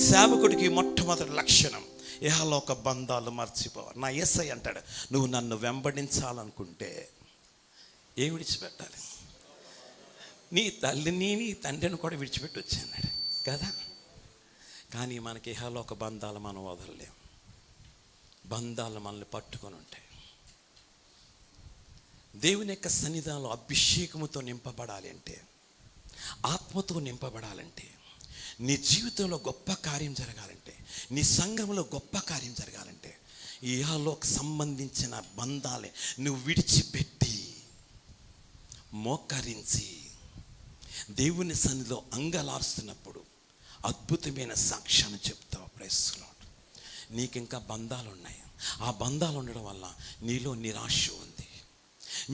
సేవకుడికి మొట్టమొదటి లక్షణం ఇహలోక బంధాలు మర్చిపోవాలి. నా యేసై అంటాడు, నువ్వు నన్ను వెంబడించాలనుకుంటే ఏం విడిచిపెట్టాలి? నీ తల్లిని నీ తండ్రిని కూడా విడిచిపెట్టి వచ్చాడు కదా. కానీ మనకి ఇహలోక బంధాలు మనం వదలలేం. బంధాలు మనల్ని పట్టుకొని ఉంటాయి. దేవుని యొక్క సన్నిధానంలో అభిషేకముతో నింపబడాలి అంటే, ఆత్మతో నింపబడాలంటే, నీ జీవితంలో గొప్ప కార్యం జరగాలంటే, నీ సంఘంలో గొప్ప కార్యం జరగాలంటే, ఈ ఇహలోకి సంబంధించిన బంధాలే నువ్వు విడిచిపెట్టి మోకరించి దేవుని సన్నిధిలో అంగలారుస్తున్నప్పుడు అద్భుతమైన సాక్ష్యాన్ని చెప్తావు. Praise Lord. నీకు ఇంకా బంధాలు ఉన్నాయి. ఆ బంధాలు ఉండడం వల్ల నీలో నిరాశ ఉంది.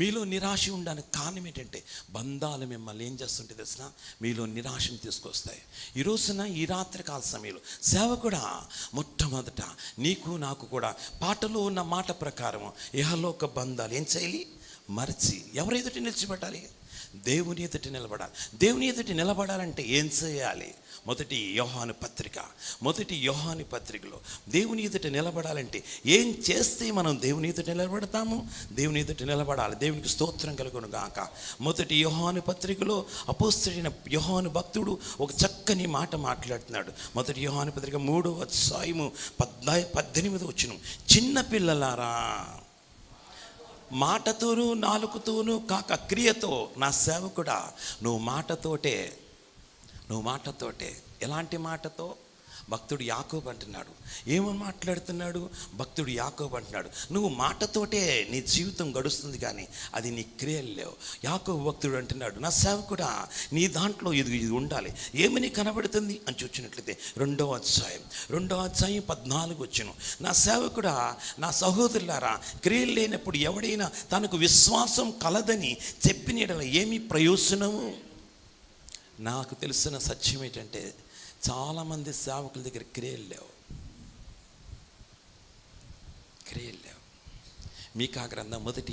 మీలో నిరాశ ఉండడానికి కారణం ఏంటంటే, బంధాలు మిమ్మల్ని ఏం చేస్తుంటే తెలిసిన మీలో నిరాశను తీసుకొస్తాయి. ఈ రోజున ఈ రాత్రి కాల సమయంలో సేవకుడా, మొట్టమొదట నీకు నాకు కూడా పాటలో ఉన్న మాట ప్రకారం ఇహలోక బంధాలు ఏం చేయాలి? మరచి ఎవరి ఎదుటి నిలిచిపెట్టాలి? దేవుని ఎదుటి నిలబడాలి. దేవుని ఎదుటి నిలబడాలంటే ఏం చేయాలి? మొదటి యోహాను పత్రికలో దేవుని ఎదుట నిలబడాలంటే ఏం చేస్తే మనం దేవుని ఎదుట నిలబడతాము? దేవుని ఎదుట నిలబడాలి. దేవునికి స్తోత్రం కలుగును గాక. మొదటి యోహాను పత్రికలో అపోస్తలుడైన యోహాను భక్తుడు ఒక చక్కని మాట మాట్లాడుతున్నాడు. మొదటి యోహాను పత్రిక 3:18 చిన్న పిల్లలారా, మాటతోనూ నాలుకతోనూ కాక క్రియతో నా సేవకుడా, నువ్వు మాటతోటే ఎలాంటి మాటతో? భక్తుడు యాకోబు అంటున్నాడు. ఏమని మాట్లాడుతున్నాడు? భక్తుడు యాకోబు అంటున్నాడు, నువ్వు మాటతోటే నీ జీవితం గడుస్తుంది, కానీ అది నీ క్రియలు లేవు. యాకోబు భక్తుడు అంటున్నాడు, నా సేవకుడా, నీ దాంట్లో ఇది ఉండాలి. ఏమని కనబడుతుంది అని చూసినట్లయితే 2వ అధ్యాయం 14 నా సేవకుడా, నా సహోదరులారా, క్రియలు లేనప్పుడు ఎవడైనా తనకు విశ్వాసం కలదని చెప్పిన ఏమి ప్రయోజనము? నాకు తెలిసిన సత్యం ఏంటంటే, చాలామంది సేవకుల దగ్గర క్రియలు లేవు. మీకా గ్రంథం మొదటి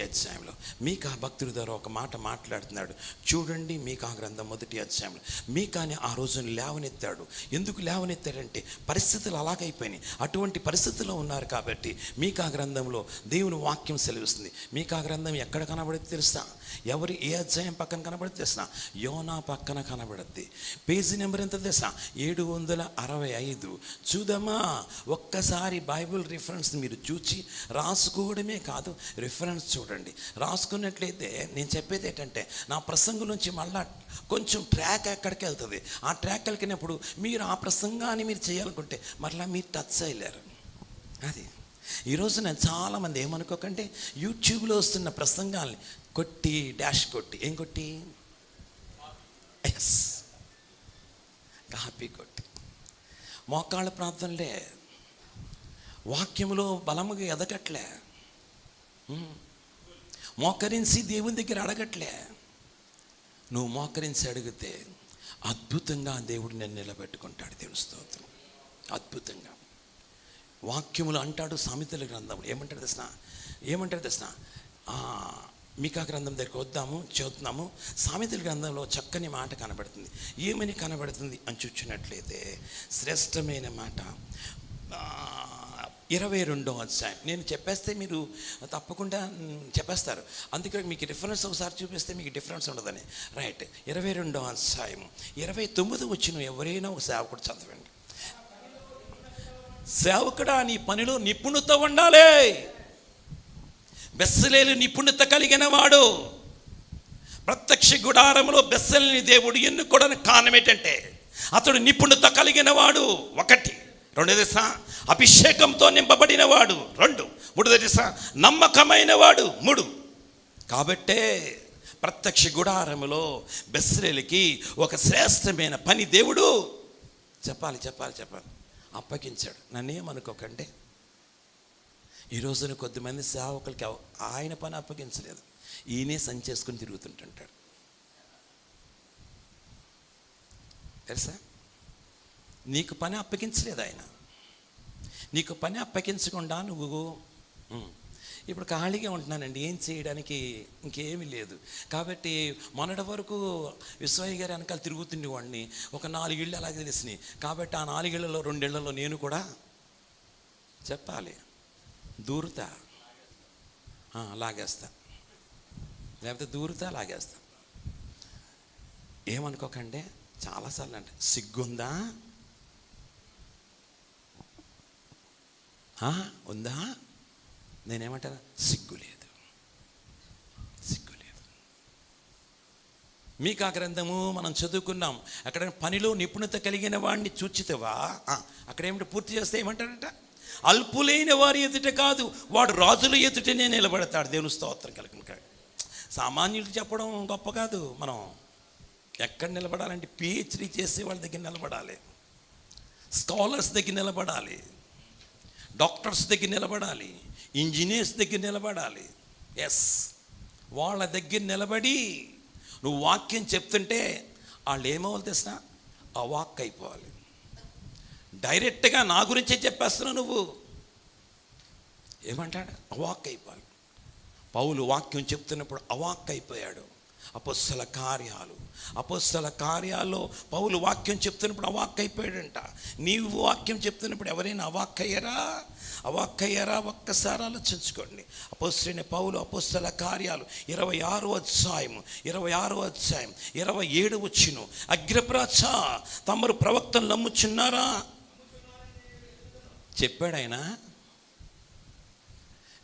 అధ్యాయంలో మీకా భక్తుడి ద్వారా ఒక మాట మాట్లాడుతున్నాడు. చూడండి, మీకా గ్రంథం మొదటి అధ్యాయంలో మీకాని ఆ రోజున లేవనెత్తాడు. ఎందుకు లేవనెత్తాడంటే, పరిస్థితులు అలాగైపోయినాయి. అటువంటి పరిస్థితుల్లో ఉన్నారు కాబట్టి మీకా గ్రంథంలో దేవుని వాక్యం సెలవిస్తుంది. మీకా గ్రంథం ఎక్కడ కనబడుతుంది తెలుసా? ఏ అధ్యాయం పక్కన కనబడుతుంది తెలుసా? యోనా పక్కన కనబడుద్ది. పేజీ నెంబర్ ఎంత తెలుసా? 765. చూదమ్మా, ఒక్కసారి బైబిల్ రిఫరెన్స్ మీరు చూచి రాసుకోవడమే కాదు, రిఫరెన్స్ చూడండి. రాసుకున్నట్లయితే నేను చెప్పేది ఏంటంటే, నా ప్రసంగం నుంచి మళ్ళా కొంచెం ట్రాక్ ఎక్కడికి వెళ్తుంది. ఆ ట్రాక్ వెళ్ళినప్పుడు మీరు ఆ ప్రసంగాన్ని మీరు చేయాలనుకుంటే మరలా మీరు టచ్ అయ్యలేరు. అది ఈరోజు నేను చాలామంది ఏమనుకోకండి, యూట్యూబ్లో వస్తున్న ప్రసంగాల్ని డాష్ కొట్టి కాపీ కొట్టి మోకాళ్ళ ప్రార్థనలే, వాక్యములో బలముగా ఎదగట్లే, మోకరించి దేవుని దగ్గర అడగట్లే. నువ్వు మోకరించి అడిగితే అద్భుతంగా దేవుడు నేను నిలబెట్టుకుంటాడు. దేవుని స్తోత్రం. అద్భుతంగా వాక్యములు అంటాడు. సామెతల గ్రంథంలో ఏమంటాడు తెలిసిన మీకా గ్రంథం దగ్గరికి చదువుతున్నాము. సామెతల గ్రంథంలో చక్కని మాట కనబడుతుంది. ఏమని కనబడుతుంది అని చూచినట్లయితే, శ్రేష్టమైన మాట 22వ అధ్యాయం. నేను చెప్పేస్తే మీరు తప్పకుండా చెప్పేస్తారు. అందుకే మీకు రిఫరెన్స్ ఒకసారి చూపిస్తే మీకు డిఫరెన్స్ ఉండదని. రైట్. 22వ అధ్యాయం 29 ఎవరైనా ఒక సేవకుడు చదవండి. సేవకుడా, నీ పనిలో నిపుణత ఉండాలి. బెస్సలేలు నిపుణత కలిగిన వాడు. ప్రత్యక్ష గుడారంలో బెస్సలేని దేవుడు ఎన్నుకోవడానికి కారణం ఏంటంటే, అతడు నిపుణత కలిగిన వాడు. 1. 2 అభిషేకంతో నింపబడిన వాడు. 2. 3 నమ్మకమైన వాడు. 3 కాబట్టే ప్రత్యక్ష గుడారములో బెస్సలేలుకి ఒక శ్రేష్టమైన పని దేవుడు చెప్పాలి అప్పగించాడు. నన్నేమనుకోకండి, ఈ రోజున కొద్దిమంది సేవకులకి ఆయన పని అప్పగించలేదు, ఈయనే సంచేసుకుని తిరుగుతుంటుంటాడు. తెలుసా? నీకు పని అప్పగించలేదు ఆయన. నీకు పని అప్పగించకుండా నువ్వు ఇప్పుడు ఖాళీగా ఉంటున్నానండి, ఏం చేయడానికి ఇంకేమీ లేదు. కాబట్టి మొన్నటి వరకు విశ్వయ్య గారి వెనకాల తిరుగుతుండేవాడిని. ఒక 4 ఇళ్ళు అలాగే తెలిసినాయి. కాబట్టి ఆ 4 ఇళ్లలో 2 ఇళ్లలో నేను కూడా చెప్పాలి, దూరుతా, లాగేస్తా, లేకపోతే దూరుతా, లాగేస్తా. ఏమనుకోకండి, చాలాసార్లు అంటే సిగ్గుందా, ఉందా? నేనేమంటాను, సిగ్గు లేదు, సిగ్గు లేదు. మీకా గ్రంథము మనం చదువుకున్నాం. అక్కడ పనిలో నిపుణత కలిగిన వాడిని చూచితవా, అక్కడ ఏమిటి పూర్తి చేస్తే ఏమంటాడంట, అల్పులైన వారి ఎదుట కాదు, వాడు రాజుల ఎదుటనే నిలబడతాడు. దేవుని స్తోత్రం కలుగును. సామాన్యులు చెప్పడం గొప్ప కాదు. మనం ఎక్కడ నిలబడాలంటే పిహెచ్డీ చేసే వాళ్ళ దగ్గర నిలబడాలి, స్కాలర్స్ దగ్గర నిలబడాలి, డాక్టర్స్ దగ్గర నిలబడాలి, ఇంజనీర్స్ దగ్గర నిలబడాలి. ఎస్, వాళ్ళ దగ్గర నిలబడి నువ్వు వాక్యం చెప్తుంటే వాళ్ళు ఏమవ్వాలి తెలిసిన, అవాక్ అయిపోవాలి. డైరెక్ట్గా నా గురించే చెప్పేస్తున్నావు నువ్వు, ఏమంటాడు, అవాక్ అయిపోవాలి. పౌలు వాక్యం చెప్తున్నప్పుడు అవాక్ అయిపోయాడు. అపొస్తల కార్యాల్లో పౌలు వాక్యం చెప్తున్నప్పుడు అవాక్ అయిపోయాడంట. నీవు వాక్యం చెప్తున్నప్పుడు ఎవరైనా అవాక్ అయ్యారా? ఒక్కసారి ఆలోచించుకోండి. అపొస్తలుడైన పౌలు అపొస్తల కార్యాలు 26వ అధ్యాయం 27 వచ్చును. అగ్రిప్పాచ, తమరు ప్రవక్తను నమ్ముచున్నారా చెప్పాడు ఆయన.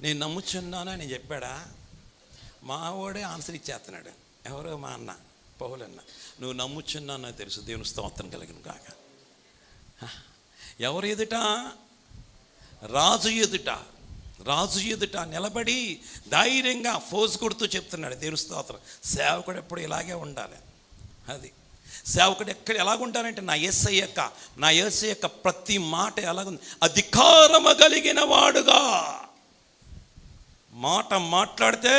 నేను నమ్ముచున్నానా అని చెప్పాడా? మా వాడే ఆన్సర్ ఇచ్చేస్తున్నాడు. ఎవరో మా అన్న పౌలన్న, నువ్వు నమ్ముచున్నానో తెలుసు. దేవుని స్తోత్రం కలిగిన కాక. ఎవరు ఎదుట? రాజు ఎదుట నిలబడి ధైర్యంగా ఫోజ్ కొడుతూ చెప్తున్నాడు. దేవుని స్తోత్రం. సేవకుడు ఎప్పుడు ఇలాగే ఉండాలి. అది సేవకుడు ఎలాగుంటానంటే, నా యేసయ్య యొక్క ప్రతి మాట ఎలాగుంది, అధికారము కలిగిన వాడుగా. మాట మాట్లాడితే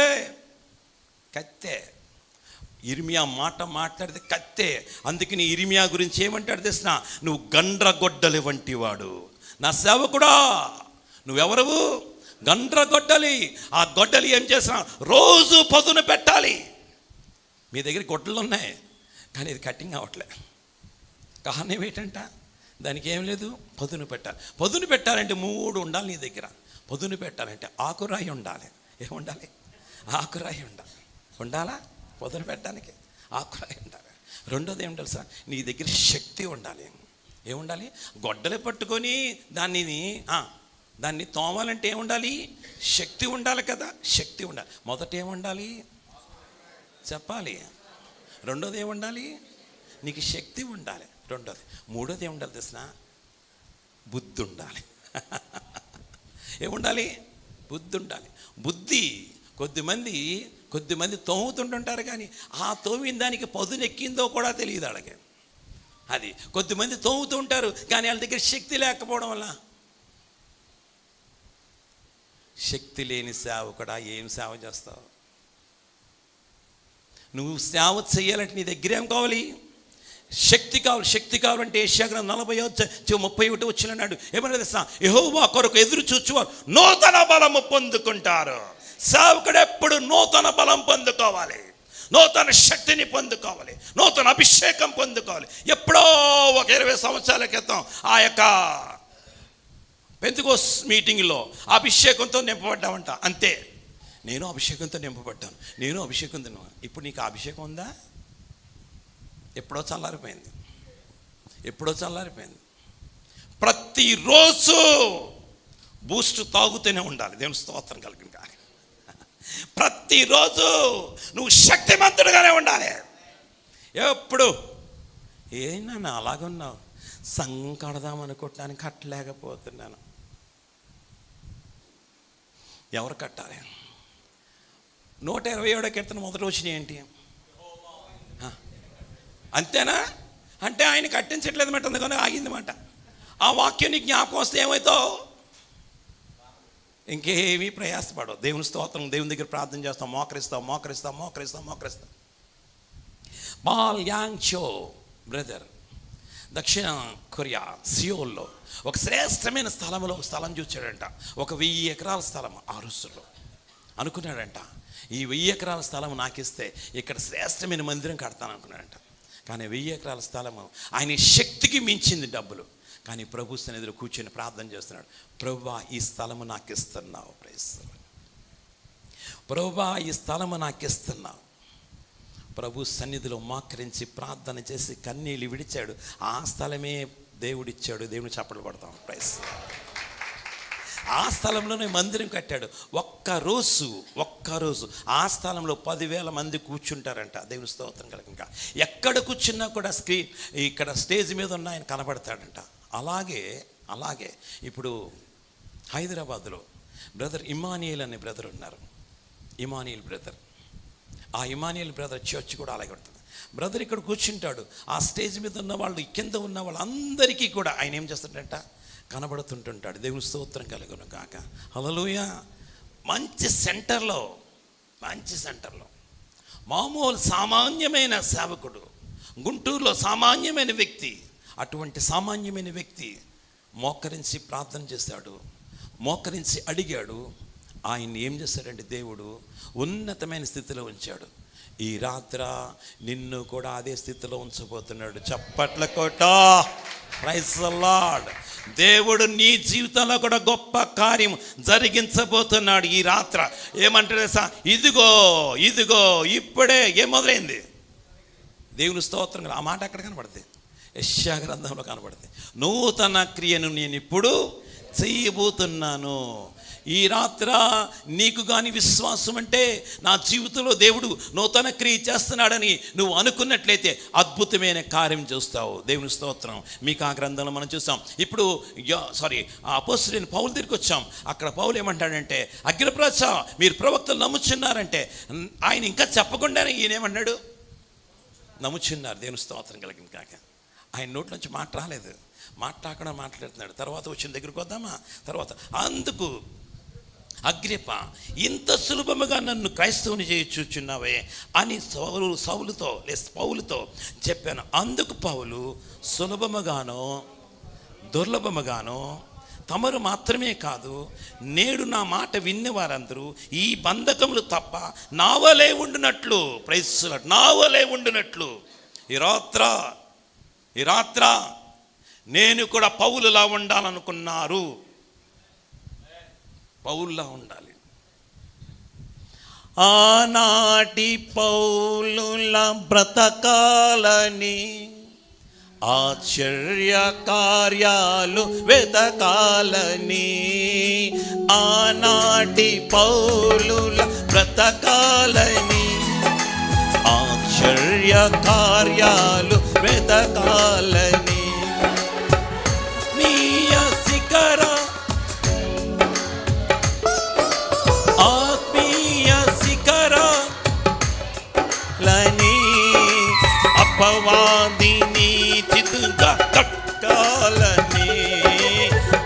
కత్తే. ఇర్మియా మాట మాట్లాడితే కత్తే. అందుకని ఇర్మియా గురించి ఏమంటాడు తెలిసిన, నువ్వు గండ్రగొడ్డలి వంటి వాడు. నా సేవకుడా, నువ్వెవరవు? గండ్రగొడ్డలి. ఆ గొడ్డలి ఏం చేసినా రోజు పదును పెట్టాలి. మీ దగ్గర గొడ్డలు ఉన్నాయి, కానీ ఇది కటింగ్ అవ్వట్లే. కారణం ఏంటంట, దానికి ఏం లేదు, పదును పెట్టాలి. పదును పెట్టాలంటే 3 ఉండాలి నీ దగ్గర. పదును పెట్టాలంటే ఆకురాయి ఉండాలి. ఏముండాలి? ఆకురాయి ఉండాలా పదును పెట్టడానికి? ఆకురాయి ఉండాలి. రెండోది ఏముండాలి సార్, నీ దగ్గర శక్తి ఉండాలి. ఏముండాలి? గొడ్డలు పట్టుకొని దాన్ని తోమాలంటే ఏముండాలి? శక్తి ఉండాలి కదా. శక్తి ఉండాలి. మొదట ఏముండాలి చెప్పాలి. రెండోది ఏముండాలి? నీకు శక్తి ఉండాలి. రెండోది. మూడోది ఏముండాలి తెలిసిన? బుద్ధి ఉండాలి. ఏముండాలి? బుద్ధి ఉండాలి. బుద్ధి కొద్దిమంది తోముతుంటుంటారు, కానీ ఆ తోమిన దానికి పదును ఎక్కిందో కూడా తెలియదు వాళ్ళకి. అది కొద్దిమంది తోముతూ ఉంటారు, కానీ వాళ్ళ దగ్గర శక్తి లేకపోవడం వల్ల. శక్తి లేని సేవకుడా ఏం సేవ చేస్తావు? నువ్వు సేవ చేయాలంటే నీ దగ్గర ఏం కావాలి? శక్తి కావాలి. శక్తి కావాలంటే యెషయా గ్రంథం 40:31 వచ్చినాడు. ఏమన్నా తెలుసా? యెహోవా కొరకు ఎదురు చూచువారు నూతన బలము పొందుకుంటారు. సేవకుడు ఎప్పుడు నూతన బలం పొందుకోవాలి, నూతన శక్తిని పొందుకోవాలి, నూతన అభిషేకం పొందుకోవాలి. ఎప్పుడో ఒక 20 సంవత్సరాల క్రితం ఆ యొక్క పెంతెకోస్తు మీటింగ్లో అభిషేకంతో నింపబడ్డామంట. అంతే. నేను అభిషేకంతో నింపబడ్డాను. ఇప్పుడు నీకు అభిషేకం ఉందా? ఎప్పుడో చల్లారిపోయింది. ప్రతిరోజు బూస్ట్ తాగుతూనే ఉండాలి. దేవుని స్తోత్రం కలిగిన కాక. ప్రతిరోజు నువ్వు శక్తిమంతుడుగానే ఉండాలి. ఎప్పుడు ఏనా అలాగున్నావు? సంఘం కడదామనుకోవటానికి కట్టలేకపోతున్నాను. ఎవరు కట్టాలి? 127వ కీర్తన మొదటి వచ్చినాయి ఏంటి? అంతేనా? అంటే ఆయన కట్టించట్లేదు మాట, అందుకని ఆగిందన్నమాట. ఆ వాక్యం నీకు జ్ఞాపకం వస్తే ఏమవుతావు? ఇంకేమీ ప్రయాసపడవు. దేవుని స్తోత్రం. దేవుని దగ్గర ప్రార్థన చేస్తాం, మోకరిస్తాం. పాల్ యాంగ్ చో బ్రదర్ దక్షిణ కొరియా సియోల్లో ఒక శ్రేష్టమైన స్థలం చూచాడంట. ఒక 1000 ఎకరాల స్థలం ఆ రోజుల్లో. అనుకున్నాడంట, ఈ 1000 ఎకరాల స్థలం నాకిస్తే ఇక్కడ శ్రేష్టమైన మందిరం కడతాను అనుకున్నాడంట. కానీ 1000 ఎకరాల స్థలము ఆయన శక్తికి మించింది డబ్బులు. కానీ ప్రభు సన్నిధిలో కూర్చొని ప్రార్థన చేస్తున్నాడు, ప్రభువా ఈ స్థలము నాకు ఇస్తున్నావు, ప్రభువా ఈ స్థలము నాకు ఇస్తున్నావు. ప్రభు సన్నిధిలో మోకరించి ప్రార్థన చేసి కన్నీళ్ళు విడిచాడు. ఆ స్థలమే దేవుడిచ్చాడు. దేవుని చప్పట్లు కొడతాం. ప్రైస్. ఆ స్థలంలోనే మందిరం కట్టాడు. ఒక్కరోజు ఆ స్థలంలో 10,000 మంది కూర్చుంటారంట. దేవుని స్తోత్రం కలగ. ఇంకా ఎక్కడ కూర్చున్నా కూడా ఇక్కడ స్టేజ్ మీద ఉన్న ఆయన కనబడతాడంట. అలాగే ఇప్పుడు హైదరాబాద్లో బ్రదర్ ఇమానియల్ అనే బ్రదర్ ఉన్నారు. ఇమానియల్ బ్రదర్, ఆ ఇమానియల్ బ్రదర్ చర్చ్ కూడా అలాగే ఉంటుంది. బ్రదర్ ఇక్కడ కూర్చుంటాడు. ఆ స్టేజ్ మీద ఉన్న వాళ్ళు, కింద ఉన్న వాళ్ళందరికీ కూడా ఆయన ఏం చేస్తాడంట, కనబడుతుంటుంటాడు. దేవుని స్తోత్రం కలుగును కాక. హల్లెలూయా. మంచి సెంటర్లో మామూలు సామాన్యమైన సేవకుడు, గుంటూరులో సామాన్యమైన వ్యక్తి. అటువంటి సామాన్యమైన వ్యక్తి మోకరించి ప్రార్థన చేశాడు, మోకరించి అడిగాడు. ఆయన్ని ఏం చేశాడంటే దేవుడు ఉన్నతమైన స్థితిలో ఉంచాడు. ఈ రాత్ర నిన్ను కూడా అదే స్థితిలో ఉంచబోతున్నాడు. చప్పట్ల కోట. Praise the Lord. దేవుడు నీ జీవితంలో కూడా గొప్ప కార్యం జరిగించబోతున్నాడు ఈ రాత్ర. ఏమంటారు సా, ఇదిగో ఇప్పుడే ఏం మొదలైంది. దేవుని స్తోత్రం. ఆ మాట ఎక్కడ కనబడుతుంది? యెషయా గ్రంథంలో కనబడుతుంది. నూతన క్రియను నేను ఇప్పుడు చేయబోతున్నాను. ఈ రాత్ర నీకు కానీ విశ్వాసం అంటే నా జీవితంలో దేవుడు నూతన క్రియ చేస్తున్నాడని నువ్వు అనుకున్నట్లయితే అద్భుతమైన కార్యం చూస్తావు. దేవుని స్తోత్రం. మీకు ఆ గ్రంథంలో మనం చూస్తాం. ఇప్పుడు అపోస్తలుడైన పౌలు దగ్గరికి వచ్చాం. అక్కడ పౌలు ఏమంటాడంటే, అగ్రిప్పాచ మీరు ప్రవక్తలు నమ్ముచున్నారంటే, ఆయన ఇంకా చెప్పకుండానే ఈయన ఏమన్నాడు, నమ్ముచున్నారు. దేవుని స్తోత్రం కలిగిన కాక. ఆయన నోటి నుంచి మాట రాలేదు, మాట్లాడుతున్నాడు. తర్వాత వచ్చిన దగ్గరికి వద్దామా. తర్వాత అందుకు అగ్రిప్ప, ఇంత సులభముగా నన్ను క్రైస్తవుని చూచున్నావే అని పౌలుతో చెప్పాను. అందుకు పౌలు, సులభముగానో దుర్లభముగానో తమరు మాత్రమే కాదు, నేడు నా మాట విన్నవారందరూ ఈ బంధకములు తప్ప నావలే ఉండునట్లు, నావలే ఉండునట్లు ఈ రాత్ర నేను కూడా పౌలులా ఉండాలనుకున్నారు. పౌలులా ఉండాలి. ఆనాటి పౌలుల బ్రతకాలని, ఆశ్చర్య కార్యాలు వెతకాలని, ఆనాటి పౌలుల బ్రతకాలని, ఆశ్చర్య కార్యాలు వెతకాలని, నీయ శిఖర ఆత్మీయ శిఖరాలని, అపవాదిని చితుగా కట్టాలని,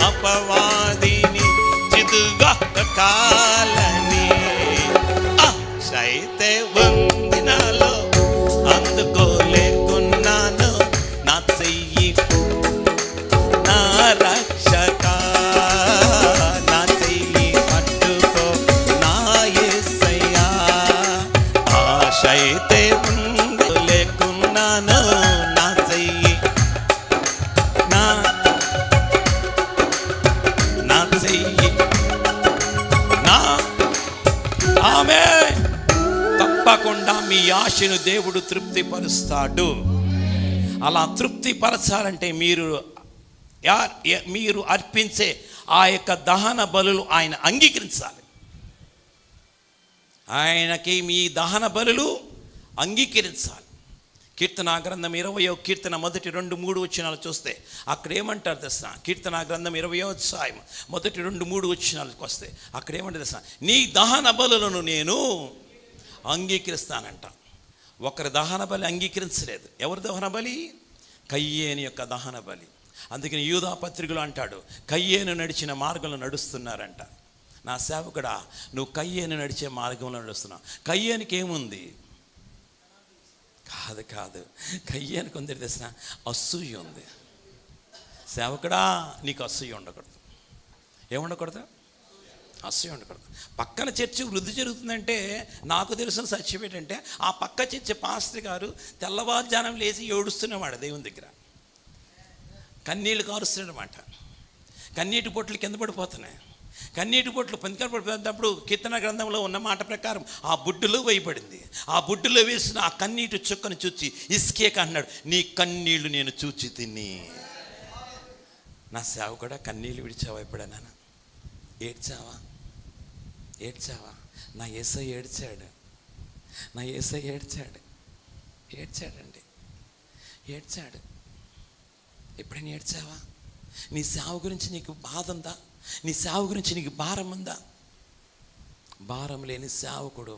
అపవాదిని చితుగా కట్టాలని, ఆశైతే ఉంది నాలో, అందుకోలేకున్నాను. నా చెయ్యి నా రక్షక, నా చెయ్యి పట్టుకో నా యేసయ్యా. ఆశైతే ఉంది లేకున్నాను. నా చెయ్యి నా చెయ్యి నా ఆమేన్. తప్పకుండా మీ ఆశను దేవుడు తృప్తిపరుస్తాడు. అలా తృప్తిపరచాలంటే మీరు అర్పించే ఆ యొక్క దహన బలులు ఆయన అంగీకరించాలి. ఆయనకి మీ దహన బలులు అంగీకరించాలి. కీర్తన గ్రంథం 20వ కీర్తన 1, 2, 3 వచనాలు చూస్తే అక్కడ ఏమంటారు తెలుసా? కీర్తన గ్రంథం 20వ అధ్యాయం 1, 2, 3 వచనాలకు వస్తే అక్కడ ఏమంటారు తెలుసా? నీ దహన బలులను నేను అంగీకరిస్తానంట. ఒకరి దహన బలి అంగీకరించలేదు. ఎవరి దహన బలి? కయ్యేను యొక్క దహన బలి. అందుకని యూదా పత్రికలో అంటాడు, కయ్యేను నడిచిన మార్గంలో నడుస్తున్నారంట. నా సేవకుడా, నువ్వు కయ్యేను నడిచే మార్గంలో నడుస్తున్నావు. కయ్యేనికి ఏముంది? కాదు, కయ్యేనికి ఉంది తెలిసిన అసూయ ఉంది. సేవకుడా, నీకు అసూయ ఉండకూడదు. ఏముండకూడదు? అసహ్యం ఉండకూడదు. పక్కన చర్చి వృద్ధి జరుగుతుందంటే నాకు తెలిసిన సత్యం ఏంటంటే, ఆ పక్క చర్చి పాస్టర్ గారు తెల్లవారుజానం లేచి ఏడుస్తున్నవాడు దేవుని దగ్గర, కన్నీళ్ళు కారుస్తున్నమాట. కన్నీటి బొట్లు కింద పడిపోతున్నాయి. కన్నీటి బొట్లు పందికర పడిపోయినప్పుడు కీర్తన గ్రంథంలో ఉన్న మాట ప్రకారం ఆ బుడ్డులో వేయబడింది. ఆ బుడ్డులో వేసిన ఆ కన్నీటి చుక్కను చూచి ఇస్కేక అన్నాడు, నీ కన్నీళ్లు నేను చూచి తిని. నా సేవకుడా కన్నీళ్ళు విడిచావా ఎప్పుడైనా? ఏడ్చావా? నా యేసయ్య ఏడ్చాడు. ఏడ్చాడండి. ఎప్పుడైనా ఏడ్చావా? నీ సేవ గురించి నీకు బాధ ఉందా? నీ సేవ గురించి నీకు భారం ఉందా? భారం లేని సేవకుడు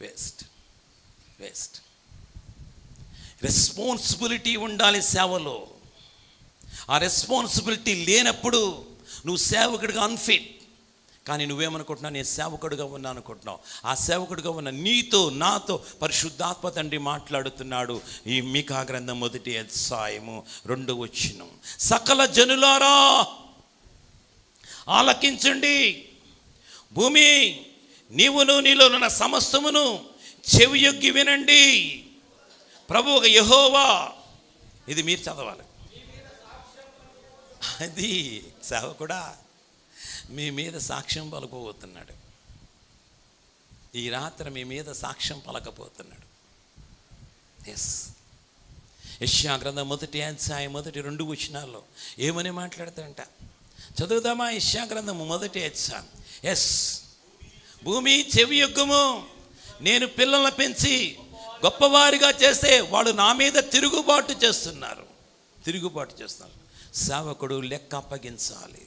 వేస్ట్. రెస్పాన్సిబిలిటీ ఉండాలి సేవలో. ఆ రెస్పాన్సిబిలిటీ లేనప్పుడు నువ్వు సేవకుడిగా అన్ఫిట్. కానీ నువ్వేమనుకుంటున్నావు? నేను సేవకుడిగా ఉన్నా అనుకుంటున్నావు. ఆ సేవకుడిగా ఉన్న నీతో నాతో పరిశుద్ధాత్మ తండ్రి మాట్లాడుతున్నాడు. ఈ మీకా గ్రంథం 1వ అధ్యాయము 2వ వచనం, సకల జనులారా ఆలకించండి, భూమి నీవును నీలోనున్న సమస్తమును చెవియొగ్గి వినండి, ప్రభువుగా యెహోవా. ఇది మీరు చదవాలి. అది సేవకుడా మీ మీద సాక్ష్యం పలకపోతున్నాడు. ఈ రాత్రి మీ మీద సాక్ష్యం పలకపోతున్నాడు. యెషయా గ్రంథం 1వ అధ్యాయం 1-2 వచనాల్లో ఏమని మాట్లాడతాడంట? చదువుదామా? యెషయా గ్రంథము 1వ అధ్యాయం. భూమి చెవియొగ్గుము, నేను పిల్లలను పెంచి గొప్పవారిగా చేస్తే వాడు నా మీద తిరుగుబాటు చేస్తున్నారు. సేవకుడు లెక్క అప్పగించాలి.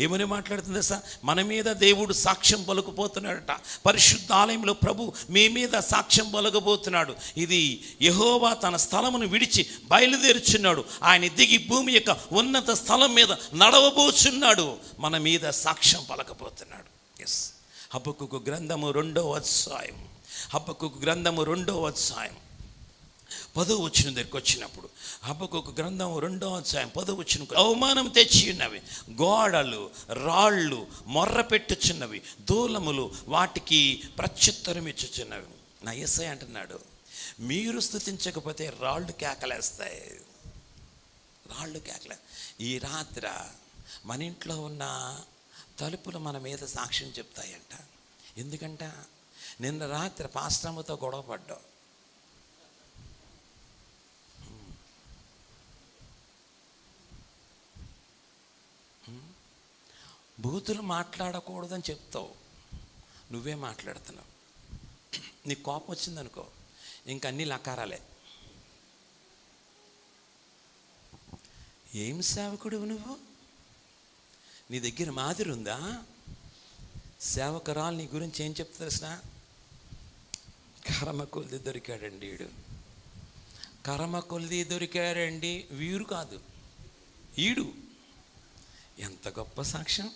ఏమని మాట్లాడుతుంది సార్? మన మీద దేవుడు సాక్ష్యం పలుకుపోతున్నాడట. పరిశుద్ధ ఆలయంలో ప్రభు మీ మీద సాక్ష్యం పలుకబోతున్నాడు. ఇది యెహోవా తన స్థలమును విడిచి బయలుదేరుచున్నాడు. ఆయన దిగి భూమి యొక్క ఉన్నత స్థలం మీద నడవబోచున్నాడు. మన మీద సాక్ష్యం పలకబోతున్నాడు. హబక్కూకు గ్రంథము 2వ అధ్యాయం. 2వ అధ్యాయం 10వ వచనం దగ్గరికి వచ్చినప్పుడు, హబక్కూకు గ్రంథం 2వ అధ్యాయం 10వ వచనం, అవమానం తెచ్చి ఉన్నవి గోడలు, రాళ్ళు మొర్ర పెట్టుచున్నవి, దూలములు వాటికి ప్రత్యుత్తరం ఇచ్చుచున్నవి. నా యేసయ్య అంటున్నాడు, మీరు స్తుతించకపోతే రాళ్ళు కేకలేస్తాయి. ఈ రాత్ర మన ఇంట్లో ఉన్న తలుపులు మన మీద సాక్ష్యం చెప్తాయంట. ఎందుకంట? నిన్న రాత్రి పాస్టమ్మతో గొడవ పడ్డావు. బూతులు మాట్లాడకూడదని చెప్తావు, నువ్వే మాట్లాడుతున్నావు. నీకు కోపం వచ్చిందనుకో, ఇంక అన్నీ లకారాలే. ఏం సేవకుడు నువ్వు? నీ దగ్గర మాదిరి ఉందా? సేవకురాలు నీ గురించి ఏం చెప్తా తెలిసిన? కర్మ కొలిది దొరికాడండి వీడు, కర్మ కొలిది దొరికాడండి. వీరు కాదు, ఈడు. ఎంత గొప్ప సాక్ష్యం!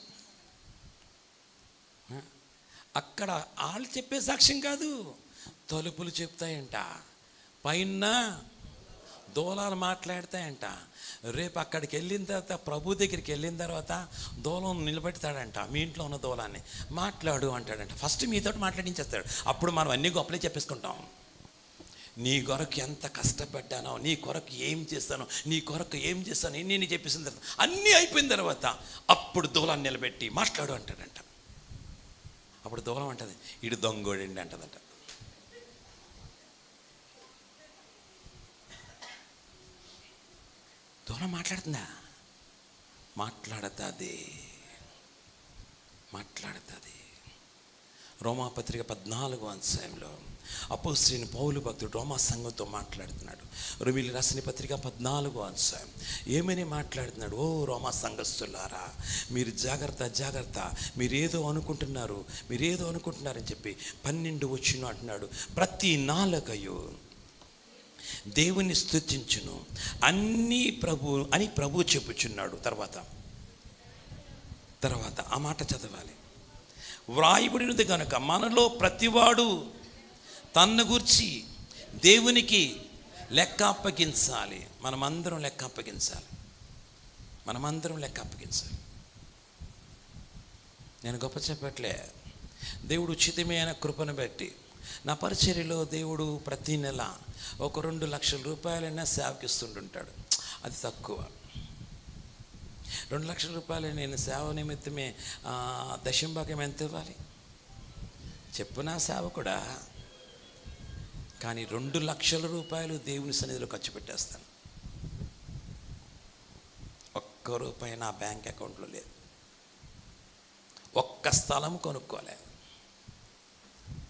అక్కడ వాళ్ళు చెప్పే సాక్ష్యం కాదు, తలుపులు చెప్తాయంట, పైన దూలాలు మాట్లాడతాయంట. రేపు అక్కడికి వెళ్ళిన తర్వాత, ప్రభు దగ్గరికి వెళ్ళిన తర్వాత దూలం నిలబెడతాడంట. మీ ఇంట్లో ఉన్న దూలాన్ని మాట్లాడు అంటాడంట. ఫస్ట్ మీతో మాట్లాడించేస్తాడు. అప్పుడు మనం అన్నీ గొప్పలే చెప్పేసుకుంటాం. నీ కొరకు ఎంత కష్టపడ్డానో, నీ కొరకు ఏం చేస్తానో, నీ కొరకు ఏం చేస్తానో నేను చెప్పేసిన తర్వాత, అన్నీ అయిపోయిన తర్వాత అప్పుడు దూలాన్ని నిలబెట్టి మాట్లాడు అంటాడంట. అప్పుడు దూలం అంటది, ఇడు దొంగోడండి అంటదంట. దూలం మాట్లాడుతుందా? మాట్లాడుతుంది. రోమాపత్రిక 14వ అధ్యాయంలో అపోస్తలుడైన పౌలు భక్తుడు రోమా సంఘంతో మాట్లాడుతున్నాడు. రోమీయులకు రాసిన పత్రిక 14వ అధ్యాయం ఏమని మాట్లాడుతున్నాడు? ఓ రోమా సంఘస్థులారా, మీరు జాగ్రత్త, మీరేదో అనుకుంటున్నారని చెప్పి 12 వచనం అంటున్నాడు, ప్రతి నాలుకయు దేవుని స్తుతించును అన్నీ అని ప్రభు చెప్పుచున్నాడు. తర్వాత ఆ మాట చదవాలి. వ్రాయబడినది కనుక మనలో ప్రతివాడు తన్ను గూర్చి దేవునికి లెక్క అప్పగించాలి. మనమందరం లెక్క అప్పగించాలి. నేను గొప్ప చెప్పట్లే. దేవుడు ఉచితమైన కృపను బట్టి నా పరిచర్యలో దేవుడు ప్రతి నెల ఒక 2 లక్షల రూపాయలైనా సేవకి ఇస్తుంటుంటాడు. అది తక్కువ. 2 లక్షల రూపాయలు నేను సేవ నిమిత్తమే దశంభాగం ఎంత ఇవ్వాలి చెప్పు నా సేవకుడా? కానీ 2 లక్షల రూపాయలు దేవుని సన్నిధిలో ఖర్చు పెట్టేస్తాను. ఒక్క రూపాయి నా బ్యాంక్ అకౌంట్లో లేదు. ఒక్క స్థలం కొనుక్కోలేదు,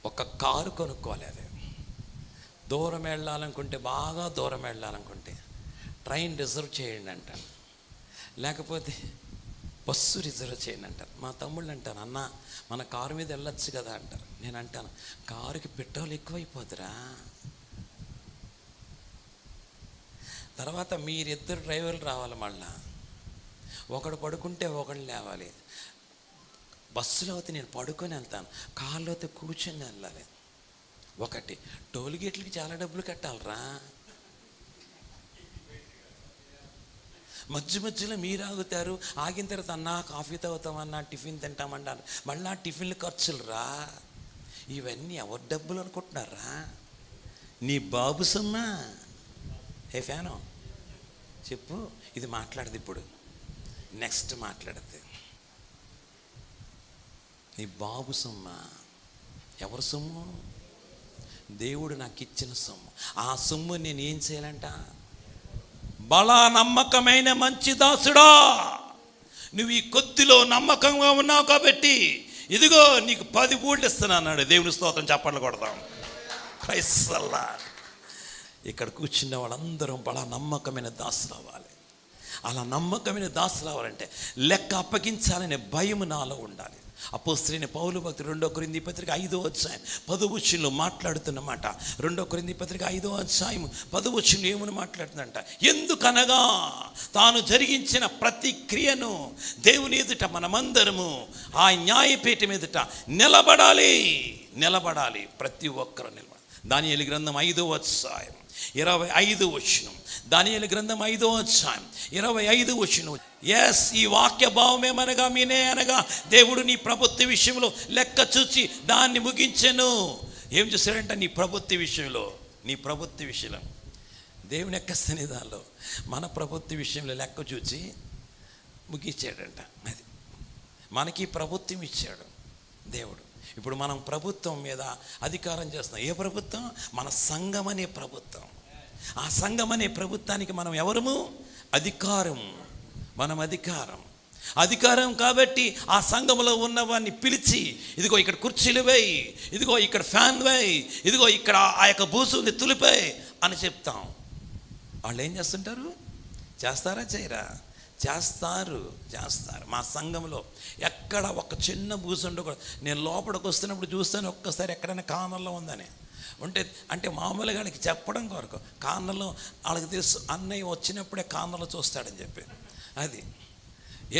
ఒక కారు కొనుక్కోలేదు. దూరం వెళ్ళాలనుకుంటే, బాగా దూరం వెళ్ళాలనుకుంటే ట్రైన్ రిజర్వ్ చేయండి అంటాను, లేకపోతే బస్సు రిజర్వ్ చేయండి అంటారు. మా తమ్ముళ్ళు అంటారు, అన్న మన కారు మీద వెళ్ళొచ్చు కదా అంటారు. నేను అంటాను, కారుకి పెట్రోల్ ఎక్కువైపోతురా. తర్వాత మీరిద్దరు డ్రైవర్లు రావాలి, మళ్ళా ఒకడు పడుకుంటే ఒకడు లేవాలి. బస్సులో అయితే నేను పడుకొని వెళ్తాను, కార్లో అయితే కూర్చొని వెళ్ళాలి. ఒకటి టోల్ గేట్లకి చాలా డబ్బులు కట్టాలరా. మధ్య మధ్యలో మీరు ఆగుతారు, ఆగిన తర్వాత అన్నా కాఫీ తాగుతామన్నా, టిఫిన్ తింటామన్నారు, మళ్ళీ టిఫిన్లు ఖర్చులు రా. ఇవన్నీ ఎవరి డబ్బులు అనుకుంటున్నారా? నీ బాబు సొమ్మా? ఏ ఫ్యాను చెప్పు. ఇది మాట్లాడదు ఇప్పుడు, నెక్స్ట్ మాట్లాడద్దు. నీ బాబు సొమ్మా? ఎవరి సొమ్ము? దేవుడు నాకు ఇచ్చిన సొమ్ము. ఆ సొమ్ము నేను ఏం చేయాలంట? బలా నమ్మకమైన మంచి దాసుడా, నువ్వు ఈ కొద్దిలో నమ్మకంగా ఉన్నావు కాబట్టి ఇదిగో నీకు 10 ఊళ్ళు ఇస్తున్నా అన్నాడు. దేవుని స్తోత్రం, చప్పట్లు కొడతాం. Praise Lord. ఇక్కడ కూర్చున్న వాళ్ళందరం బలా నమ్మకమైన దాసులు అవ్వాలి. అలా నమ్మకమైన దాసులు అవ్వాలంటే లెక్క అప్పగించాలనే భయం నాలో ఉండాలి. అపోస్తలుడైన పౌలు భక్తుడు 2 కొరింథీ పత్రిక 5వ అధ్యాయం 10వ వచనంలో మాట్లాడుతున్నమాట. 2 కొరింథీ పత్రిక 5వ అధ్యాయం 10వ వచనంలో ఏమని మాట్లాడుతుందంట? ఎందుకనగా తాను జరిగించిన ప్రతి క్రియను దేవుని ఎదుట మనమందరము ఆ న్యాయపీఠం ఎదుట నిలబడాలి. ప్రతి ఒక్కరు నిలబడాలి. దానియేలు గ్రంథం 5వ అధ్యాయం 25వ వచనం. దానియేలు గ్రంథం 5వ అధ్యాయం 25వ వచనం. ఎస్, ఈ వాక్య భావమేమనగా మీనే అనగా దేవుడు నీ ప్రభుత్వ విషయంలో లెక్క చూచి దాన్ని ముగించెను. ఏం చూశాడంట? నీ ప్రభుత్వ విషయంలో దేవుని యొక్క సన్నిధానంలో మన ప్రభుత్వ విషయంలో లెక్క చూచి ముగించాడంట. అది మనకి ప్రభుత్వం ఇచ్చాడు దేవుడు. ఇప్పుడు మనం ప్రభుత్వం మీద అధికారం చేస్తున్నాం. ఏ ప్రభుత్వం? మన సంఘం అనే ప్రభుత్వం. ఆ సంఘం అనే ప్రభుత్వానికి మనం ఎవరము? మనం అధికారం కాబట్టి ఆ సంఘంలో ఉన్నవాడిని పిలిచి, ఇదిగో ఇక్కడ కుర్చీలు వేయి, ఇదిగో ఇక్కడ ఫ్యాన్ వేయి, ఇదిగో ఇక్కడ ఆ యొక్క బూసుని తులిపేయి అని చెప్తాం. వాళ్ళు ఏం చేస్తుంటారు? చేస్తారా? చేయరా? చేస్తారు. మా సంఘంలో ఎక్కడ ఒక చిన్న బూసు ఉండకూడదు. నేను లోపలికి వస్తున్నప్పుడు చూస్తాను, ఒక్కసారి ఎక్కడైనా కార్నర్లో ఉందని అంటే మామూలుగా వాళ్ళకి చెప్పడం కొరకు. కార్నర్లో వాళ్ళకి తెలుసు, అన్నయ్య వచ్చినప్పుడే కార్నర్లో చూస్తాడని చెప్పి. అది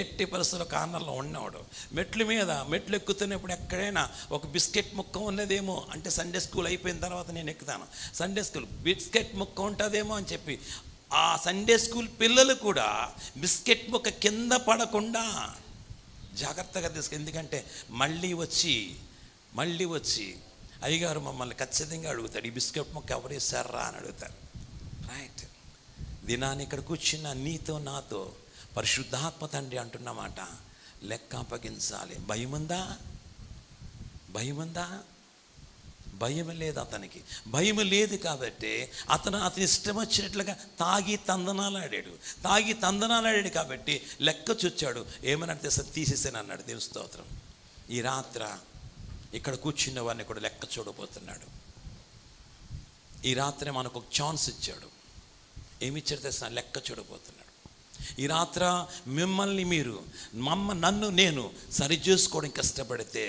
ఎట్టి పరిస్థితుల్లో కార్నర్లో ఉన్నవాడు. మెట్లు ఎక్కుతున్నప్పుడు ఎక్కడైనా ఒక బిస్కెట్ ముక్క ఉన్నదేమో అంటే, సండే స్కూల్ అయిపోయిన తర్వాత నేను ఎక్కుతాను, సండే స్కూల్ బిస్కెట్ ముక్క ఉంటుందేమో అని చెప్పి ఆ సండే స్కూల్ పిల్లలు కూడా బిస్కెట్ ముక్క కింద పడకుండా జాగ్రత్తగా ఎందుకంటే మళ్ళీ వచ్చి అయ్యగారు మమ్మల్ని ఖచ్చితంగా అడుగుతాడు, ఈ బిస్కెట్ ముక్క ఎవరు వేశారా అని అడుగుతారు. రైట్. దినాన్ని ఇక్కడ కూర్చున్న నీతో నాతో పరిశుద్ధాత్మ తండ్రి అంటున్నమాట, లెక్క అప్పగించాలి. భయముందా? భయం లేదు అతనికి. భయం లేదు కాబట్టి అతను ఇష్టం వచ్చినట్లుగా తాగి తందనాలాడాడు కాబట్టి లెక్క చూచాడు. ఏమనంటే తీసేసాను అన్నాడు. దేవుని స్తోత్రం. ఈ రాత్ర ఇక్కడ కూర్చున్న వారిని కూడా లెక్క చూడబోతున్నాడు. ఈ రాత్రి మనకు ఒక ఛాన్స్ ఇచ్చాడు. ఏమిచ్చాడు తెలుసా? లెక్క చూడబోతున్నాడు. ఈ రాత్ర మిమ్మల్ని నన్ను నేను సరి చేసుకోవడానికి కష్టపడితే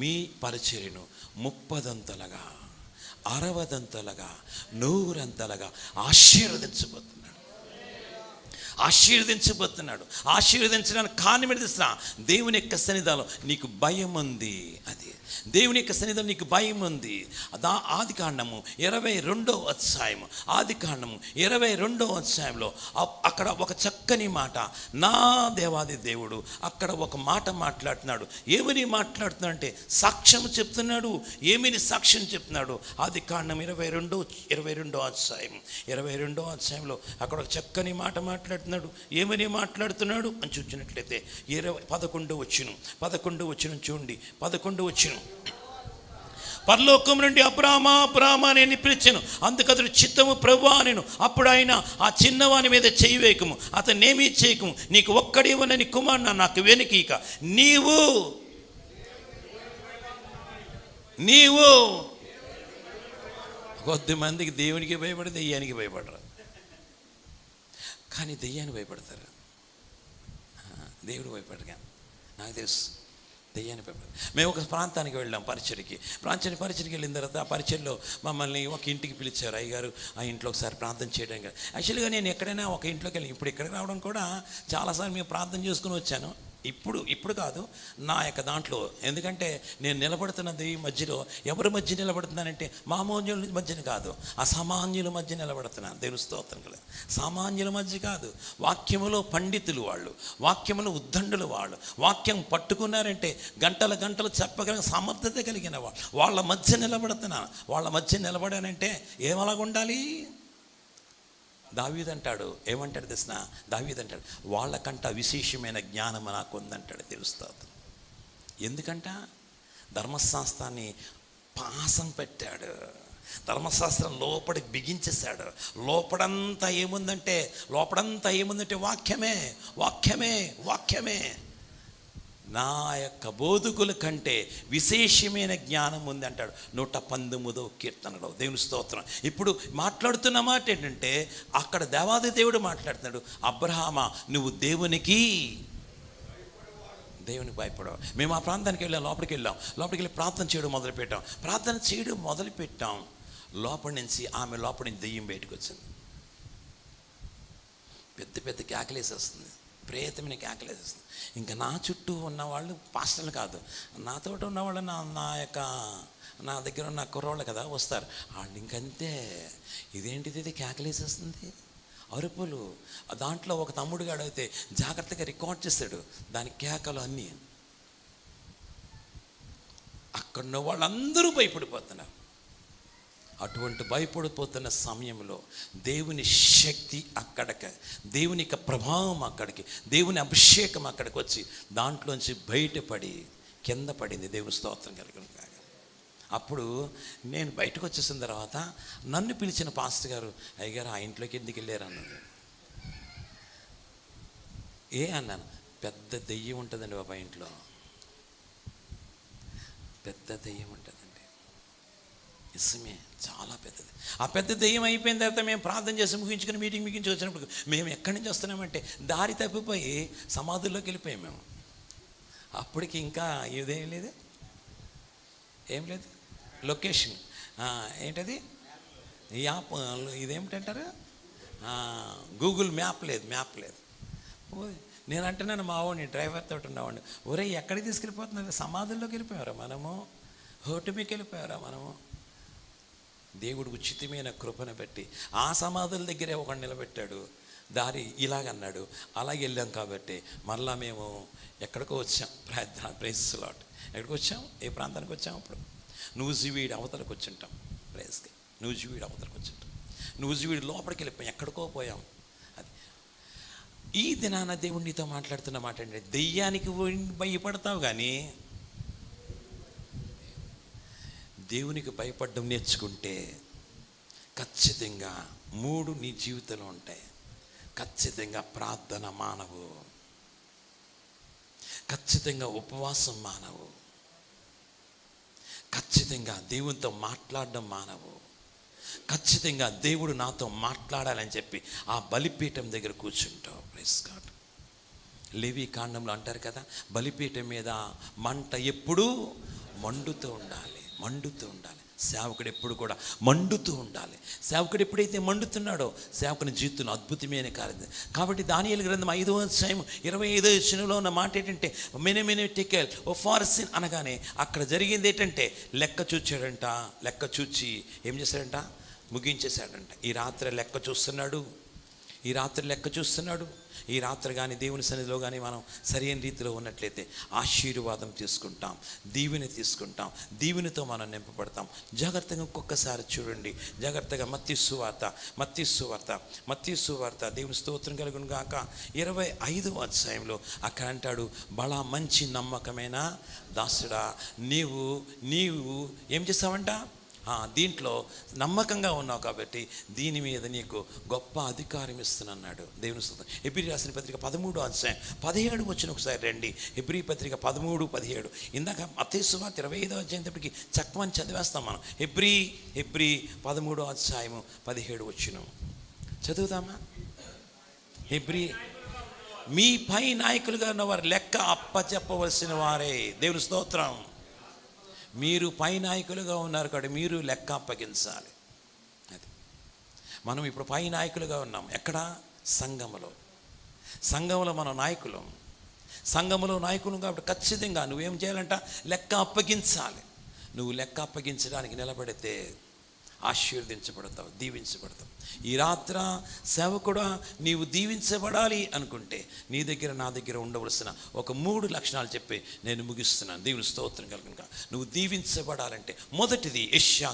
మీ పరిచర్యను 30 60 100 ఆశీర్వదించడానికి కారణం ఏంటి తెలుసా? దేవుని యొక్క సన్నిధానంలో నీకు భయం ఉంది. అది దేవుని యొక్క సన్నిధిలో నీకు భయం ఉంది. ఆది కాండము 22వ అధ్యాయము, ఆది కాండము 22వ అధ్యాయంలో అక్కడ ఒక చక్కని మాట, నా దేవాది దేవుడు అక్కడ ఒక మాట మాట్లాడుతున్నాడు. ఏమని మాట్లాడుతున్నాడు అంటే సాక్ష్యం చెప్తున్నాడు. ఏమని సాక్ష్యం చెప్తున్నాడు? ఆది కాండం 22వ అధ్యాయంలో అక్కడ ఒక చక్కని మాట మాట్లాడుతున్నాడు. ఏమని మాట్లాడుతున్నాడు అని చూసినట్లయితే 11వ వచనం చూడండి. 11వ వచనం, పరలోకం నుండి అబ్రామా నేను పిలిచాను, అందుకతడు చిత్తము ప్రభువా నేను. అప్పుడు ఆయన, ఆ చిన్నవాని మీద చెయ్యి వేయకము, అతన్నేమీ చేయకము, నీకు ఒక్కడివనని కుమారుడు నాకు వెనుకీక, నీవు కొద్దిమందికి దేవునికి భయపడి దెయ్యానికి భయపడరు, కానీ దెయ్యానికి భయపడతారు, దేవుడు భయపడరు. కానీ నాకు తెలుసు దెయ్యాన్ని భయపడరు. మేము ఒక ప్రాంతానికి వెళ్ళాం పరిచర్కి వెళ్ళిన తర్వాత ఆ పరిచర్లో మమ్మల్ని ఒక ఇంటికి పిలిచారు. అయ్యగారు ఆ ఇంట్లో ఒకసారి ప్రార్థన చేయడానికి. యాక్చువల్గా నేను ఎక్కడైనా ఒక ఇంట్లోకి వెళ్ళి, ఇప్పుడు ఇక్కడికి రావడం కూడా చాలాసార్లు మేము ప్రార్థన చేసుకుని వచ్చాను. ఇప్పుడు కాదు, నా యొక్క దాంట్లో. ఎందుకంటే నేను నిలబడుతున్నది మధ్యలో. ఎవరి మధ్య నిలబడుతున్నానంటే మామూలుల మధ్యన కాదు, అసామాన్యుల మధ్య నిలబడుతున్నాను. దేవుని స్తోత్రం కల. సామాన్యుల మధ్య కాదు, వాక్యములో పండితులు వాళ్ళు, వాక్యములో ఉద్దండులు వాళ్ళు, వాక్యం పట్టుకున్నారంటే గంటలు చెప్పగల సమర్థత కలిగిన వాళ్ళ మధ్య నిలబడుతున్నాను. వాళ్ళ మధ్య నిలబడానంటే ఏమలాగా ఉండాలి? దావీదు అంటాడు, ఏమంటాడు తెలిసిన? దావీదు అంటాడు, వాళ్ళకంట విశేషమైన జ్ఞానం నాకు ఉందంటాడు. తెలుస్తుంది. ఎందుకంట? ధర్మశాస్త్రాన్ని పాసం పెట్టాడు. ధర్మశాస్త్రం లోపడి బిగించేశాడు. లోపడంతా ఏముందంటే వాక్యమే. నా యొక్క బోధకుల కంటే విశేషమైన జ్ఞానం ఉంది అంటాడు 119వ కీర్తనలో. దేవుని స్తోత్రం. ఇప్పుడు మాట్లాడుతున్న మాట ఏంటంటే, అక్కడ దేవాది దేవుడు మాట్లాడుతున్నాడు, అబ్రహామా నువ్వు దేవునికి భయపడవు. మేము ఆ ప్రాంతానికి వెళ్ళాం, లోపలికి వెళ్ళి ప్రార్థన చేయడం మొదలుపెట్టాం. లోపలి నుంచి దెయ్యం బయటకు వచ్చింది. పెద్ద కేకలేసేస్తుంది, ప్రేతమైన కేకలేసేస్తుంది. ఇంకా నా చుట్టూ ఉన్నవాళ్ళు పాస్టర్లు కాదు, నాతో ఉన్నవాళ్ళు నా దగ్గర ఉన్న కుర్రోళ్ళు కదా, వస్తారు వాళ్ళు. ఇంకంతే, ఇదేంటిది, ఇది కేకలేసేస్తుంది, అరుపులు. దాంట్లో ఒక తమ్ముడు గాడు అయితే జాగ్రత్తగా రికార్డ్ చేస్తాడు దాని కేకలు అన్నీ. అక్కడున్న వాళ్ళందరూ భయపడిపోతున్నారు. అటువంటి భయపడిపోతున్న సమయంలో దేవుని శక్తి అక్కడికి, దేవుని యొక్క ప్రభావం అక్కడికి, దేవుని అభిషేకం అక్కడికి వచ్చి దాంట్లోంచి బయటపడి కింద పడింది. దేవుని స్తోత్రం కలిగిన కాగా. అప్పుడు నేను బయటకు వచ్చేసిన తర్వాత నన్ను పిలిచిన పాస్టర్ గారు, అయ్యగారు ఆ ఇంట్లోకి ఎందుకు వెళ్ళారు అన్నది. అన్నాను, పెద్ద దెయ్యం ఉంటుందండి బాబా, ఇంట్లో పెద్ద దెయ్యం ఉంటుందండి. నిజమే, చాలా పెద్దది. ఆ పెద్ద దెయ్యం అయిపోయిన తర్వాత మేము ప్రార్థన చేసి మీటింగ్ ముగించి వచ్చినప్పుడు మేము ఎక్కడి నుంచి వస్తున్నామంటే దారి తప్పిపోయి సమాధుల్లోకి వెళ్ళిపోయాం మేము. అప్పటికి ఇంకా ఇదేం లేదు, లొకేషన్ ఏంటది, యాప్, ఇదేమిటంటారు, గూగుల్ మ్యాప్ లేదు. నేను అంటున్నాను మా వాడిని, డ్రైవర్ తోటి ఉన్నవాడిని, ఒరే ఎక్కడికి తీసుకెళ్ళిపోతున్నారు? సమాధుల్లోకి వెళ్ళిపోయారా మనము? హోటమికి వెళ్ళిపోయారా మనము? దేవుడు ఉచితమైన కృపను పెట్టి ఆ సమాధుల దగ్గరే ఒకడు నిలబెట్టాడు. దారి ఇలాగన్నాడు. అలాగే వెళ్ళాం కాబట్టి మరలా మేము ఎక్కడికో వచ్చాం. Praise Lord. ఎక్కడికి వచ్చాం? ఏ ప్రాంతానికి వచ్చాం? అప్పుడు నూజివీడు అవతలకు వచ్చింటాం. ప్రైజ్కి నూజివీడు అవతలకు వచ్చింటాం. నూజివీడు లోపలికి వెళ్ళిపోయాం, ఎక్కడికో పోయాం. అది ఈ దినాన దేవుడు నీతో మాట్లాడుతున్న మాట ఏంటంటే, దెయ్యానికి భయపడతావు కానీ దేవునికి భయపడడం నేర్చుకుంటే ఖచ్చితంగా 3 నీ జీవితంలో ఉంటాయి. ఖచ్చితంగా ప్రార్థన మానవు, ఖచ్చితంగా ఉపవాసం మానవు, ఖచ్చితంగా దేవునితో మాట్లాడడం మానవు, ఖచ్చితంగా దేవుడు నాతో మాట్లాడాలని చెప్పి ఆ బలిపీఠం దగ్గర కూర్చుంటావు. Praise God. లేవి కాండంలో అంటారు కదా, బలిపీఠం మీద మంట ఎప్పుడూ మండుతూ ఉండాలి. సేవకుడు ఎప్పుడు కూడా మండుతూ ఉండాలి. సేవకుడు ఎప్పుడైతే మండుతున్నాడో సేవకుని జీవితంలో అద్భుతమైన కార్యం. కాబట్టి దానియేలు గ్రంథం 5వ అధ్యాయం 25వ వచనంలో ఉన్న మాట ఏంటంటే మెనే టెకెల్ ఓ ఫార్సిన్ అనగానే అక్కడ జరిగింది ఏంటంటే లెక్క చూచాడంట. లెక్క చూచి ఏం చేశాడంట? ముగించేశాడంట. ఈ రాత్రి లెక్క చూస్తున్నాడు. ఈ రాత్రి కానీ దేవుని సన్నిధిలో కానీ మనం సరైన రీతిలో ఉన్నట్లయితే ఆశీర్వాదం తీసుకుంటాం, దీవెని తీసుకుంటాం, దీవెనితో మనం నింపబడతాం. జాగ్రత్తగా ఇంకొకసారి చూడండి. జాగ్రత్తగా మత్తయి సువార్త దేవుని స్తోత్రం కలుగును గాక 25వ అధ్యాయంలో అక్కడ అంటాడు, బలా మంచి నమ్మకమైన దాసుడా, నీవు ఏం చేస్తావంట? దీంట్లో నమ్మకంగా ఉన్నావు కాబట్టి దీని మీద నీకు గొప్ప అధికారం ఇస్తున్నాడు దేవుని స్తోత్రం. హెబ్రీ రాసిన పత్రిక 13వ అధ్యాయం 17 వచ్చిన ఒకసారి రండి. హెబ్రీ పత్రిక 13:17. ఇందాక మత్తయి సువార్త 25వ అధ్యాయం తప్పటికి చక్కమని చదివేస్తాం మనం. హెబ్రీ 13వ అధ్యాయము 17 వచ్చిన చదువుతామా? హెబ్రీ, మీ పై నాయకులుగా ఉన్నవారు లెక్క అప్పచెప్పవలసిన వారే. దేవుని స్తోత్రం. మీరు పై నాయకులుగా ఉన్నారు కాబట్టి మీరు లెక్క అప్పగించాలి. అది మనం ఇప్పుడు పై నాయకులుగా ఉన్నాం. ఎక్కడ? సంఘంలో మన నాయకులం. సంఘంలో నాయకులు కాబట్టి ఖచ్చితంగా నువ్వేం చేయాలంట? లెక్క అప్పగించాలి. నువ్వు లెక్క అప్పగించడానికి నిలబడితే ఆశీర్వదించబడతావు, దీవించబడతావు. ఈ రాత్ర సేవకుడా, నీవు దీవించబడాలి అనుకుంటే నీ దగ్గర నా దగ్గర ఉండవలసిన ఒక 3 లక్షణాలు చెప్పి నేను ముగిస్తున్నాను. దేవుని స్తోత్రం కలుగునుక. నువ్వు దీవించబడాలంటే మొదటిది యెషయా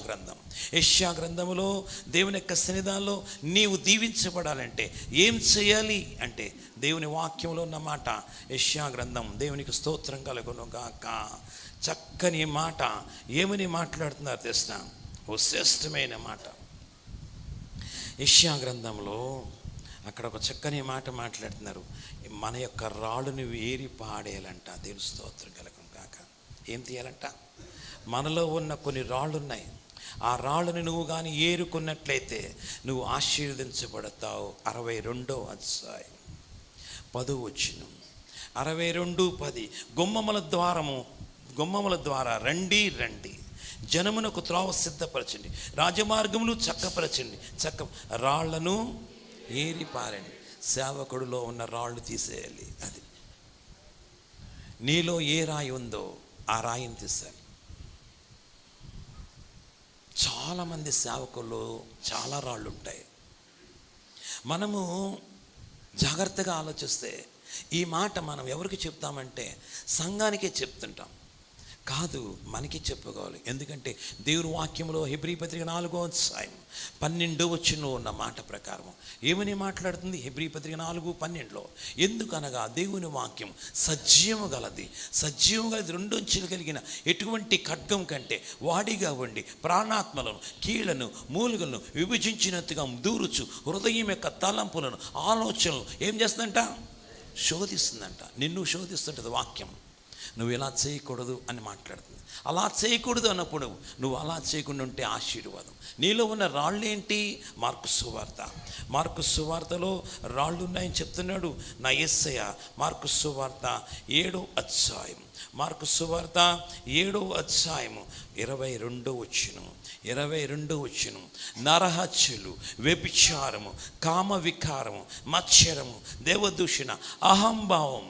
గ్రంథములో దేవుని యొక్క సన్నిధానంలో నీవు దీవించబడాలంటే ఏం చేయాలి అంటే దేవుని వాక్యంలో ఉన్న మాట. యెషయా గ్రంథం, దేవునికి స్తోత్రం కలుగును గాక. చక్కని మాట. ఏమని మాట్లాడుతున్నారు తెలుసా? ఓ శ్రేష్టమైన మాట. యెషయా గ్రంథంలో అక్కడ ఒక చక్కని మాట మాట్లాడుతున్నారు. మన యొక్క రాళ్ళుని ఏరి పాడేయాలంట. దేవుని స్తోత్రం కలుగును కాక. ఏం తీయాలంట? మనలో ఉన్న కొన్ని రాళ్ళు ఉన్నాయి. ఆ రాళ్ళని నువ్వు కానీ ఏరుకున్నట్లయితే నువ్వు ఆశీర్వదించబడతావు. 62వ అధ్యాయం 10వ వచనం. 62:10. గుమ్మముల ద్వారా రండి, జనమునకు త్రోవ సిద్ధపరచండి, రాజమార్గములు చక్కపరచండి, రాళ్లను ఏరి పారండి. సేవకుడిలో ఉన్న రాళ్ళు తీసేయాలి. అది నీలో ఏ రాయి ఉందో ఆ రాయిని తీసేయాలి. చాలామంది సేవకుల్లో చాలా రాళ్ళు ఉంటాయి. మనము జాగ్రత్తగా ఆలోచిస్తే ఈ మాట మనం ఎవరికి చెప్తామంటే సంఘానికే చెప్తుంటాం. కాదు, మనకి చెప్పుకోవాలి. ఎందుకంటే దేవుని వాక్యంలో హెబ్రీ పత్రిక 4వ అధ్యాయం 12వ వచనంలో ఉన్న మాట ప్రకారం ఏమని మాట్లాడుతుంది? హెబ్రీ పత్రిక 4:12. ఎందుకనగా దేవుని వాక్యం సజీవము గలది, 2 అంచులు కలిగిన ఎటువంటి ఖడ్గం కంటే వాడిగా ఉండి ప్రాణాత్మలను, కీళ్లను, మూలుగలను విభజించినట్టుగా దూరుచు హృదయం యొక్క తలంపులను, ఆలోచనలు ఏం చేస్తుందంట? శోధిస్తుందంట. నిన్ను శోధిస్తుంటుంది వాక్యం. నువ్వు ఇలా చేయకూడదు అని మాట్లాడుతుంది. అలా చేయకూడదు అన్నప్పుడు నువ్వు అలా చేయకుండా ఉంటే ఆశీర్వాదం. నీలో ఉన్న రాళ్ళు ఏంటి? మార్కు సువార్తలో రాళ్ళు ఉన్నాయని చెప్తున్నాడు నా యేసయ్య. మార్కు సువార్త 7వ అధ్యాయం 22వ వచనం. నరహత్యలు, వ్యభిచారము, కామ వికారము, మత్సరము, దేవదూషణ, అహంభావం.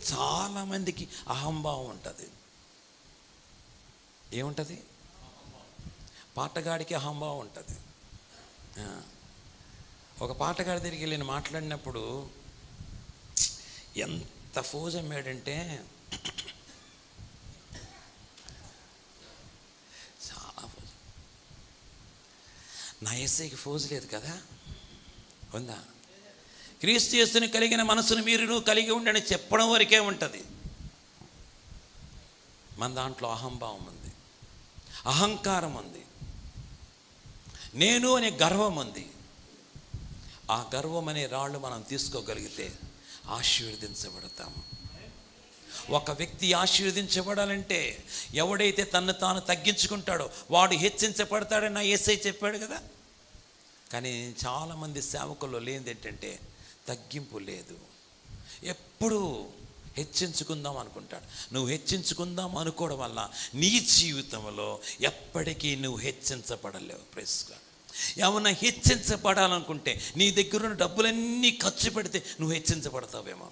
చాలామందికి అహంభావం ఉంటుంది. ఏముంటుంది? పాటగాడికి అహంభావం ఉంటుంది. ఒక పాటగాడి దగ్గరికి వెళ్ళి మాట్లాడినప్పుడు ఎంత ఫోజ్ అమ్మాడంటే చాలా ఫోజ్. నా యేసయ్యకి ఫోజ్ లేదు కదా, ఉందా? క్రీస్తు యేసుని కలిగిన మనసును మీరు కలిగి ఉండని చెప్పడం వరకే ఉంటుంది. మన దాంట్లో అహంభావం ఉంది, అహంకారం ఉంది, నేను అనే గర్వం ఉంది. ఆ గర్వం అనే రాళ్ళు మనం తీసుకోగలిగితే ఆశీర్వదించబడతాము. ఒక వ్యక్తి ఆశీర్వదించబడాలంటే ఎవడైతే తన్ను తాను తగ్గించుకుంటాడో వాడు హెచ్చించబడతాడని నా యేసయ్య చెప్పాడు కదా. కానీ చాలామంది సేవకుల్లో లేనిది ఏంటంటే తగ్గింపు లేదు. ఎప్పుడు హెచ్చించుకుందాం అనుకుంటాడు. నువ్వు హెచ్చించుకుందాం అనుకోవడం వల్ల నీ జీవితంలో ఎప్పటికీ నువ్వు హెచ్చించబడలేవు. Praise God. ఏమన్నా హెచ్చించబడాలనుకుంటే నీ దగ్గరున్న డబ్బులన్నీ ఖర్చు పెడితే నువ్వు హెచ్చించబడతావేమో.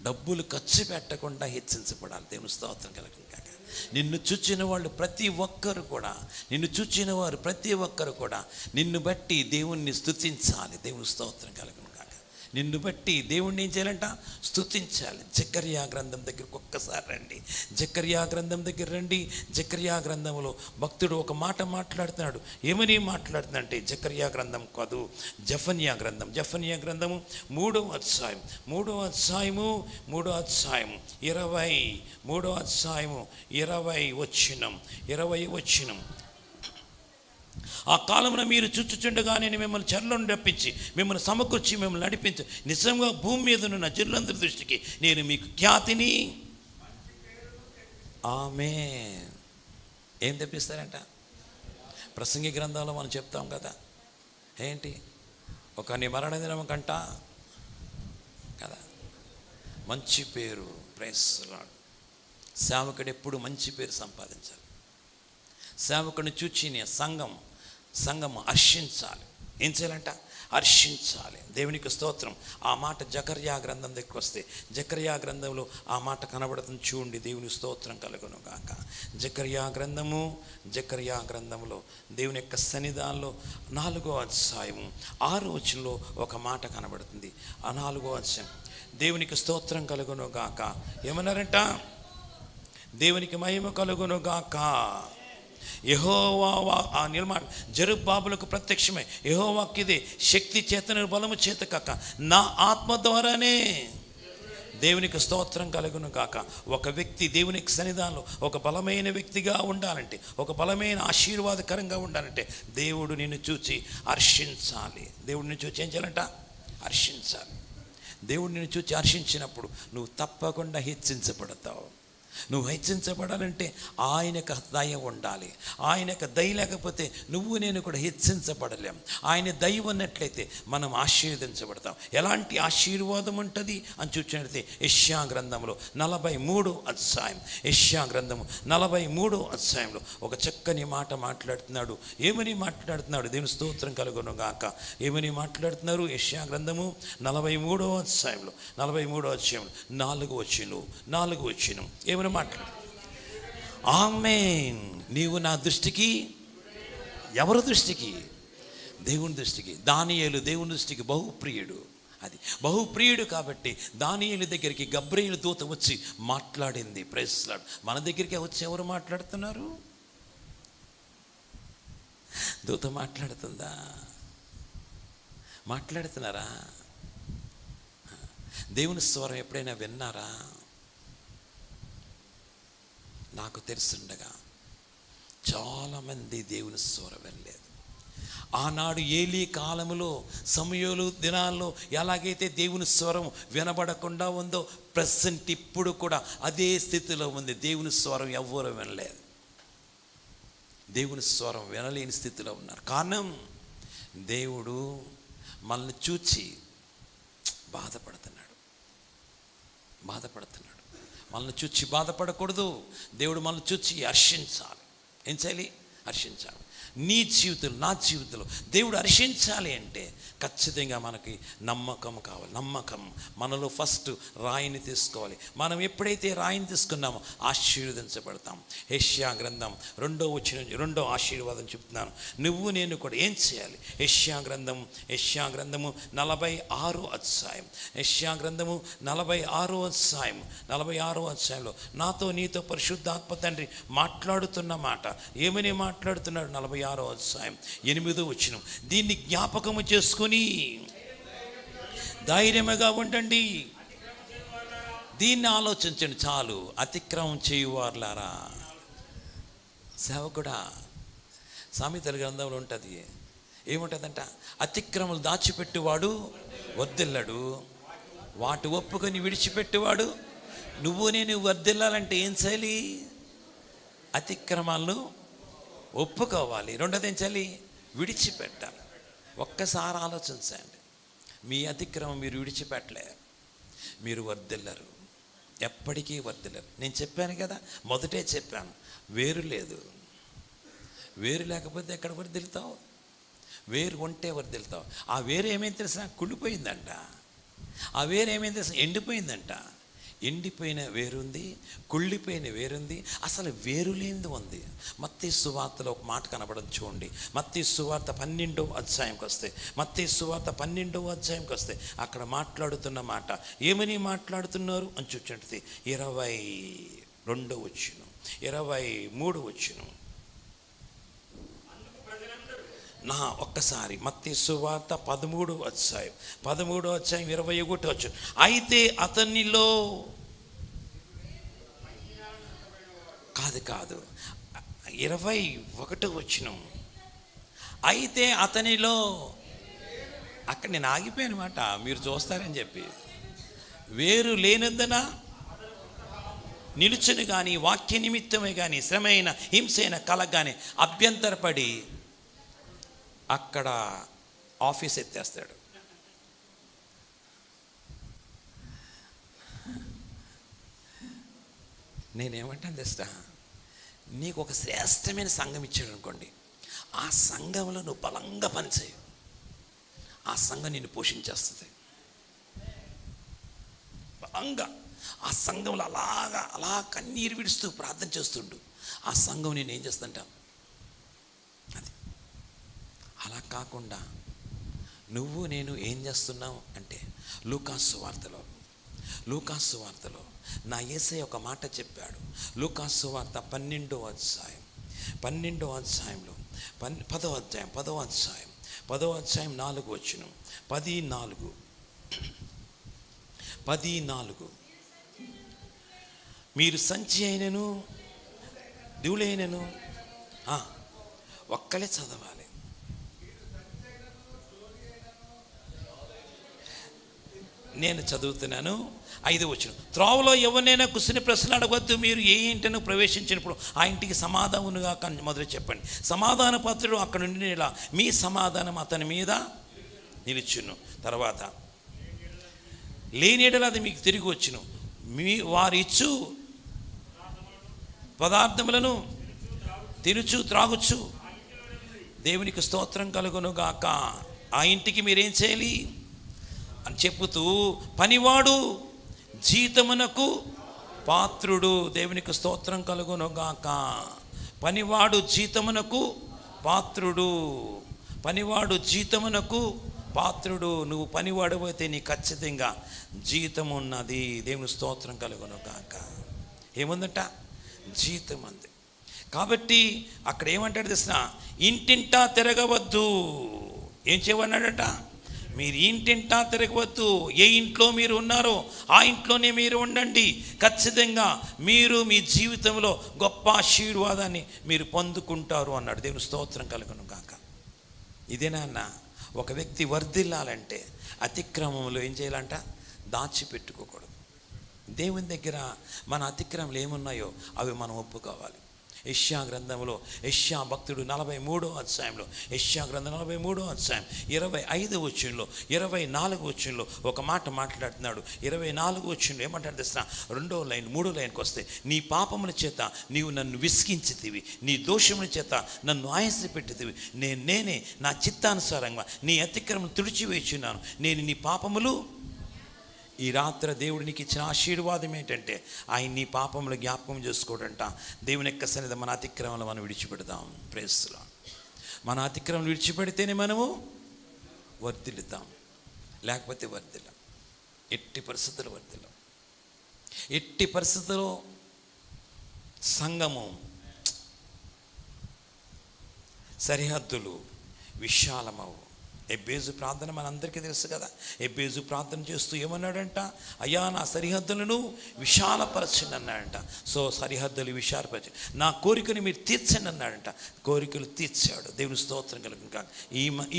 డబ్బులు ఖర్చు పెట్టకుండా హెచ్చించబడాలి. దేవుని స్తోత్రం కలుగును గాక. నిన్ను చూచిన వాళ్ళు ప్రతి ఒక్కరు కూడా, నిన్ను చూచిన వారు ప్రతి ఒక్కరు కూడా నిన్ను బట్టి దేవుణ్ణి స్తుతించాలి. దేవుని స్తోత్రం కలుగును గాక. నిన్ను బట్టి దేవుణ్ణి ఏం చేయాలంట? స్తుతించాలి. జకర్యా గ్రంథం దగ్గరికి ఒక్కసారి రండి. జకర్యా గ్రంథం దగ్గర రండి. జకర్యా గ్రంథంలో భక్తుడు ఒక మాట మాట్లాడుతున్నాడు. ఏమని మాట్లాడుతుందంటే, జకర్యా గ్రంథం కాదు, జఫన్యా గ్రంథం. జఫన్యా గ్రంథము 3వ అధ్యాయం 3వ అధ్యాయము 3వ అధ్యాయము 3వ అధ్యాయము 20 వచనం. ఆ కాలంలో మీరు చుచ్చుచుండగా నేను మిమ్మల్ని చెరలను రప్పించి మిమ్మల్ని సమకూర్చి మిమ్మల్ని నడిపించి నిజంగా భూమి మీద ఉన్న జనులందరి దృష్టికి నేను మీకు ఖ్యాతిని ఆమేన్ ఏం తెప్పిస్తారంట? ప్రసంగి గ్రంథంలో మనం చెప్తాం కదా, ఏంటి? ఒక నీ మరణ దినం కంట కదా మంచి పేరు. Praise Lord. సేవకుడు ఎప్పుడు మంచి పేరు సంపాదించాలి. సేవకుడిని చూచి సంఘం హర్షించాలి. ఏం చేయాలంట? హర్షించాలి. దేవునికి స్తోత్రం. ఆ మాట జకర్యా గ్రంథం దగ్గరికి వస్తే, జకర్యా గ్రంథంలో ఆ మాట కనబడుతుంది. చూడండి, దేవుని స్తోత్రం కలుగును గాక. జకర్యా గ్రంథంలో దేవుని యొక్క సన్నిధానంలో 4వ అధ్యాయము 6వ వచనంలో ఒక మాట కనబడుతుంది. ఆ 4వ అధ్యాయం దేవునికి స్తోత్రం కలుగును గాక. ఏమన్నారంట? దేవునికి మహిమ కలుగును గాక. యెహోవా ఆ నిర్మాణ జెరుబ్బాబెలుకు ప్రత్యక్షమై, యెహోవాకిదే శక్తి చేతను బలము చేత కాక నా ఆత్మ ద్వారానే. దేవునికి స్తోత్రం కలుగును గాక. ఒక వ్యక్తి దేవునికి సన్నిధానంలో ఒక బలమైన వ్యక్తిగా ఉండాలంటే, ఒక బలమైన ఆశీర్వాదకరంగా ఉండాలంటే దేవుడు నిన్ను చూచి హర్షించాలి. దేవుడు నిన్ను చూచి ఏం చేయాలంట? హర్షించాలి. దేవుడు నిన్ను చూచి హర్షించినప్పుడు నువ్వు తప్పకుండా హెచ్చించబడతావు. నువ్వు హెచ్చించబడాలంటే ఆయనకు దయ ఉండాలి. ఆయనకు దయ లేకపోతే నువ్వు నేను కూడా హెచ్చించబడలేం. ఆయన దయ ఉన్నట్లయితే మనం ఆశీర్వదించబడతాం. ఎలాంటి ఆశీర్వాదం ఉంటుంది అని చూసినట్లయితే యెషయా గ్రంథంలో 43వ అధ్యాయం, యెషయా గ్రంథము 43వ అధ్యాయంలో ఒక చక్కని మాట మాట్లాడుతున్నాడు. ఏమని మాట్లాడుతున్నాడు? దేవుని స్తోత్రం కలుగును గాక. ఏమని మాట్లాడుతున్నారు? యెషయా గ్రంథము 43వ అధ్యాయంలో 43వ అధ్యాయంలో 4వ వచనం ఏమని మాట్లాడు? ఆమేన్. నీవు నా దృష్టికి, ఎవరి దృష్టికి? దేవుని దృష్టికి. దానియేలు దేవుని దృష్టికి బహుప్రియుడు. అది బహుప్రియుడు కాబట్టి దానియేలు దగ్గరికి గబ్రియేలు దూత వచ్చి మాట్లాడింది. Praise Lord. మన దగ్గరికి వచ్చి ఎవరు మాట్లాడుతున్నారు? దూత మాట్లాడుతుందా? మాట్లాడుతున్నారా? దేవుని స్వరం ఎప్పుడైనా విన్నారా? నాకు తెలుసుండగా చాలామంది దేవుని స్వరం వినలేదు. ఆనాడు ఏలీ కాలములో, సమూయేలు దినాల్లో ఎలాగైతే దేవుని స్వరం వినబడకుండా ఉందో, ప్రెసెంట్ ఇప్పుడు కూడా అదే స్థితిలో ఉంది. దేవుని స్వరం ఎవ్వరూ వినలేదు. దేవుని స్వరం వినలేని స్థితిలో ఉన్నారు. కారణం, దేవుడు మనల్ని చూచి బాధపడుతున్నాడు. మనల్ని చూచి బాధపడకూడదు. దేవుడు మనల్ని చూచి హర్షించాలి. ఏం చేయాలి? హర్షించాలి. నీ జీవితంలో, నా జీవితంలో దేవుడు హర్షించాలి అంటే ఖచ్చితంగా మనకి నమ్మకం కావాలి. నమ్మకం. మనలో ఫస్ట్ రాయిని తీసుకోవాలి. మనం ఎప్పుడైతే రాయిని తీసుకున్నామో ఆశీర్వదించబడతాం. యెషయా గ్రంథం 2వ వచనం, 2వ ఆశీర్వాదం చెప్తున్నాను. నువ్వు నేను కూడా ఏం చేయాలి? యెషయా గ్రంథము 46వ అధ్యాయం, యెషయా గ్రంథము 46వ అధ్యాయంలో నాతో నీతో పరిశుద్ధాత్మ తండ్రి మాట్లాడుతున్న మాట. ఏమని మాట్లాడుతున్నాడు? 46వ అధ్యాయం 8వ వచనం. దీన్ని జ్ఞాపకము చేసుకుని ధైర్యముగా ఉండండి. దీన్ని ఆలోచించండి చాలు. అతిక్రమం చేయువారులారా. సేవకుడా, సామెతల గ్రంథంలో ఉంటుంది. ఏముంటుందంట? అతిక్రమలు దాచిపెట్టువాడు వర్ధిల్లడు, వాటి ఒప్పుకొని విడిచిపెట్టువాడు. నువ్వు నేను వర్ధిల్లాలంటే ఏం చేయాలి? అతిక్రమాలను ఒప్పుకోవాలి. రెండోది ఏం చేయాలి? విడిచిపెట్టాలి. ఒక్కసారి ఆలోచించండి. మీ అతిక్రమం మీరు విడిచిపెట్టలేరు, మీరు వర్ధిల్లరు. ఎప్పటికీ వర్ధిల్లరు. నేను చెప్పాను కదా, మొదటే చెప్పాను, వేరు లేదు. వేరు లేకపోతే ఎక్కడ వర్ధిల్లుతావు? వేరు ఉంటే వర్ధిల్లుతావు. ఆ వేరు ఏమైంది తెలిసిన? కుళ్ళిపోయిందంట. ఆ వేరు ఏమైంది తెలిసిన? ఎండిపోయిందంట. ఎండిపోయిన వేరుంది, కుళ్ళిపోయిన వేరుంది, అసలు వేరు లేనిది ఉంది. మత్తయి సువార్తలో ఒక మాట కనబడదు చూడండి. మత్తయి సువార్త 12వ అధ్యాయంకి వస్తే, మత్తయి సువార్త 12వ అధ్యాయంకి వస్తే అక్కడ మాట్లాడుతున్న మాట ఏమని మాట్లాడుతున్నారు అని చూసినట్టు 22వ వచనం, 23వ వచనం. ఒక్కసారి మత్తయి సువార్త 13వ అధ్యాయం 21వ వచనం. అయితే అతనిలో కాదు 21వ వచనం. అయితే అతనిలో, అక్కడ నేను ఆగిపోయాను మాట, మీరు చూస్తారని చెప్పి. వేరు లేనందున నిలుచుని కానీ, వాక్య నిమిత్తమే కానీ, శ్రమైన హింసైన కలగానే అభ్యంతరపడి అక్కడ ఆఫీస్ ఎత్తేస్తాడు. నేనేమంటాను తెస్తా, నీకు ఒక శ్రేష్టమైన సంఘం ఇచ్చాడు అనుకోండి, ఆ సంఘంలో నువ్వు బలంగా పనిచేయి, ఆ సంఘం నిన్ను పోషించేస్తుంది. బలంగా ఆ సంఘంలో అలా కన్నీరు విడుస్తూ ప్రార్థన చేస్తుండు, ఆ సంఘం నేను ఏం చేస్తుంట. అది అలా కాకుండా నువ్వు నేను ఏం చేస్తున్నావు అంటే, లూకాసు వార్తలో నా యేసయ్య ఒక మాట చెప్పాడు. లూకాసు వార్త 12వ అధ్యాయం 10వ అధ్యాయం 4వ వచనం, 14 మీరు సంచి అయినను దివులైనను ఒక్కలే చదవాలి. నేను చదువుతున్నాను. 5వ వచనం. త్రోవలో ఎవరినైనా కుసిని ప్రశ్నలు అడగవద్దు. మీరు ఏ ఇంటిని ప్రవేశించినప్పుడు ఆ ఇంటికి సమాధానముగా మొదలు చెప్పండి. సమాధాన పాత్రుడు అక్కడ నుండి ఇలా, మీ సమాధానం అతని మీద నిలుచును. తర్వాత లేనియెడల అది మీకు తిరిగి వచ్చును. వారిచ్చు పదార్థములను తినుచు త్రాగుచ్చు. దేవునికి స్తోత్రం కలుగును గాక. ఆ ఇంటికి మీరేం చేయాలి అని చెప్పుతూ, పనివాడు జీతమునకు పాత్రుడు. దేవునికి స్తోత్రం కలుగును గాక. పనివాడు జీతమునకు పాత్రుడు. నువ్వు పనివాడు అయితే నీ ఖచ్చితంగా జీతం ఉన్నది. దేవుని స్తోత్రం కలుగును గాక. ఏముందంట? జీతం ఉంది. కాబట్టి అక్కడ ఏమంటాడు తెలిసిన, ఇంటింటా తిరగవద్దు. ఏం చేయమన్నాడట? మీరు ఇంటింటా తిరగవద్దు. ఏ ఇంట్లో మీరు ఉన్నారో ఆ ఇంట్లోనే మీరు ఉండండి. ఖచ్చితంగా మీరు మీ జీవితంలో గొప్ప ఆశీర్వాదాన్ని మీరు పొందుకుంటారు అన్నాడు. దేవుని స్తోత్రం కలుగును గాక. ఇదేనా అన్న? ఒక వ్యక్తి వర్ధిల్లాలంటే అతిక్రమంలో ఏం చేయాలంట? దాచిపెట్టుకోకూడదు. దేవుని దగ్గర మన అతిక్రమలు ఏమున్నాయో అవి మనం ఒప్పుకోవాలి. యెషయా గ్రంథంలో యెషయా భక్తుడు 43వ అధ్యాయంలో, యెషయా గ్రంథం 43వ అధ్యాయం 25వ వచనంలో 24వ వచనంలో ఒక మాట మాట్లాడుతున్నాడు. 24వ వచనంలో ఏమంటాడు తెలిసిన? 2వ లైన్ 3వ లైన్కి వస్తే, నీ పాపముల చేత నీవు నన్ను విసిగించితివి, నీ దోషముల చేత నన్ను ఆయాసపెట్టితివి. నేనే నా చిత్తానుసారంగా నీ అతిక్రమం తుడిచివేచున్నాను. నేను నీ పాపములు. ఈ రాత్రి దేవుడు నీకు ఇచ్చిన ఆశీర్వాదం ఏంటంటే, ఆయన నీ పాపములు జ్ఞాపకం చేసుకోడంట. దేవుని యొక్క సన్నిధి మన అతిక్రమలు మనం విడిచిపెడదాం. Praise the lord. మన అతిక్రమం విడిచిపెడితేనే మనము వర్ధిల్లుతాం, లేకపోతే వర్ధిల్లం. ఎట్టి పరిస్థితుల్లో సంఘము సరిహద్దులు విశాలమవు. ఎబ్బేజు ప్రార్థన మనందరికీ తెలుసు కదా. ఎబ్బేజు ప్రార్థన చేస్తూ ఏమన్నాడంట? అయ్యా నా సరిహద్దులను విశాలపరచండి అన్నాడంట. సో సరిహద్దులు విశాలపరచు, నా కోరికను మీరు తీర్చండి అన్నాడంట. కోరికలు తీర్చాడు. దేవుని స్తోత్రం కలుగును కాక.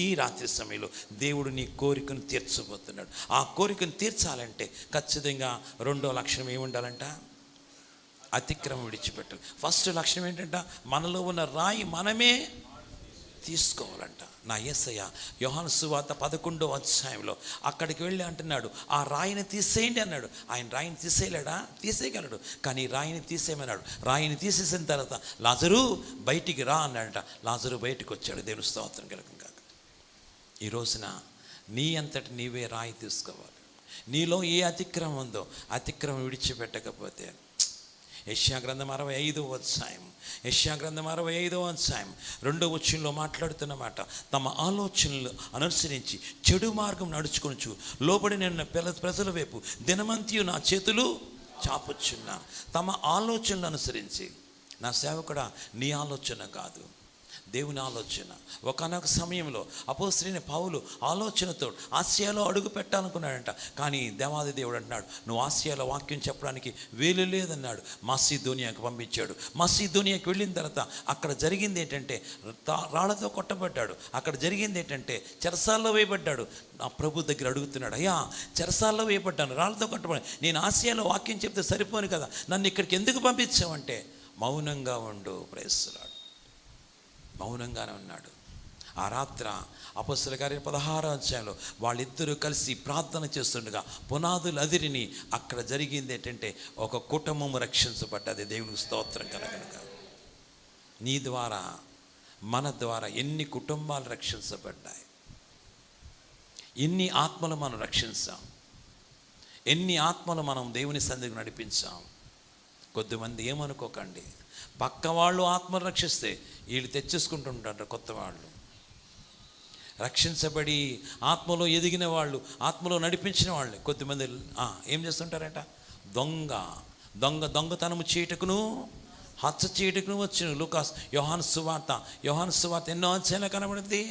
ఈ రాత్రి సమయంలో దేవుడు నీ కోరికను తీర్చబోతున్నాడు. ఆ కోరికను తీర్చాలంటే ఖచ్చితంగా 2వ లక్షణం ఏముండాలంట? అతిక్రమం విడిచిపెట్టాలి. ఫస్ట్ లక్షణం ఏంటంట? మనలో ఉన్న రాయి మనమే తీసుకోవాలంట. నా యేసయ్య యోహాను సువార్త 11వ అధ్యాయంలో అక్కడికి వెళ్ళి అంటున్నాడు, ఆ రాయిని తీసేయండి అన్నాడు. ఆయన రాయిని తీసేయలేడా? తీసేయగలడు. కానీ రాయిని తీసేయమన్నాడు. రాయిని తీసేసిన తర్వాత లాజరు బయటికి రా అన్నాడట. లాజరు బయటికి వచ్చాడు. దేవుని స్తోత్రం కలుగును గాక. ఈ రోజున నీ అంతటి నీవే రాయి తీసుకోవాలి. నీలో ఏ అతిక్రమం ఉందో అతిక్రమం విడిచిపెట్టకపోతే, యెషయా గ్రంథం 65వ అధ్యాయం, యెషయా గ్రంథం 65వ అధ్యాయం 2వ వచనంలో మాట్లాడుతున్నమాట, తమ ఆలోచనలు అనుసరించి చెడు మార్గం నడుచుకొనుచు లోబడి నిన్న ప్రజల వైపు దినమంతియు నా చేతులు చాపుచున్నా. తమ ఆలోచనలు అనుసరించి. నా సేవకుడా, నీ ఆలోచన కాదు, దేవుని ఆలోచన. ఒకానొక సమయంలో అపోస్తలుడైన పౌలు ఆలోచనతో ఆసియాలో అడుగు పెట్టాలనుకున్నాడంట. కానీ దేవాది దేవుడు అంటున్నాడు, నువ్వు ఆసియాలో వాక్యం చెప్పడానికి వీలు లేదన్నాడు. మాసిదోనియాకు పంపించాడు. మాసిదోనియాకి వెళ్ళిన తర్వాత అక్కడ జరిగింది ఏంటంటే రాళ్లతో కొట్టబడ్డాడు. అక్కడ జరిగింది ఏంటంటే చెరసాల్లో వేయబడ్డాడు. నా ప్రభు దగ్గర అడుగుతున్నాడు, అయ్యా చెరసాల్లో వేయబడ్డాను, రాళ్లతో కొట్టబడ్డాను, నేను ఆసియాలో వాక్యం చెప్తే సరిపోను కదా, నన్ను ఇక్కడికి ఎందుకు పంపించావంటే మౌనంగా ఉండు. ప్రేస్తున్నాడు. మౌనంగానే ఉన్నాడు. ఆ రాత్ర అపొస్తలుల కార్యం 16వ అధ్యాయంలో వాళ్ళిద్దరూ కలిసి ప్రార్థన చేస్తుండగా పునాదులు అదిరిని. అక్కడ జరిగింది ఏంటంటే ఒక కుటుంబం రక్షించబడ్డది. దేవునికి స్తోత్రం కలగనుక. నీ ద్వారా మన ద్వారా ఎన్ని కుటుంబాలు రక్షించబడ్డాయి, ఎన్ని ఆత్మలు మనం రక్షించాం, ఎన్ని ఆత్మలు మనం దేవుని సన్నిధికి నడిపించాం. కొద్దిమంది ఏమనుకోకండి, పక్క వాళ్ళు ఆత్మను రక్షిస్తే వీళ్ళు తెచ్చేసుకుంటుంటారు. కొత్త వాళ్ళు రక్షించబడి ఆత్మలో ఎదిగిన వాళ్ళు, ఆత్మలో నడిపించిన వాళ్ళు కొద్దిమంది ఏం చేస్తుంటారట, దొంగతనము చేయటకును హత్య చేయటకును వచ్చిన. లూకాస్ యోహాను సువార్త ఎన్నో అధ్యాయాలు కనబడుద్ది,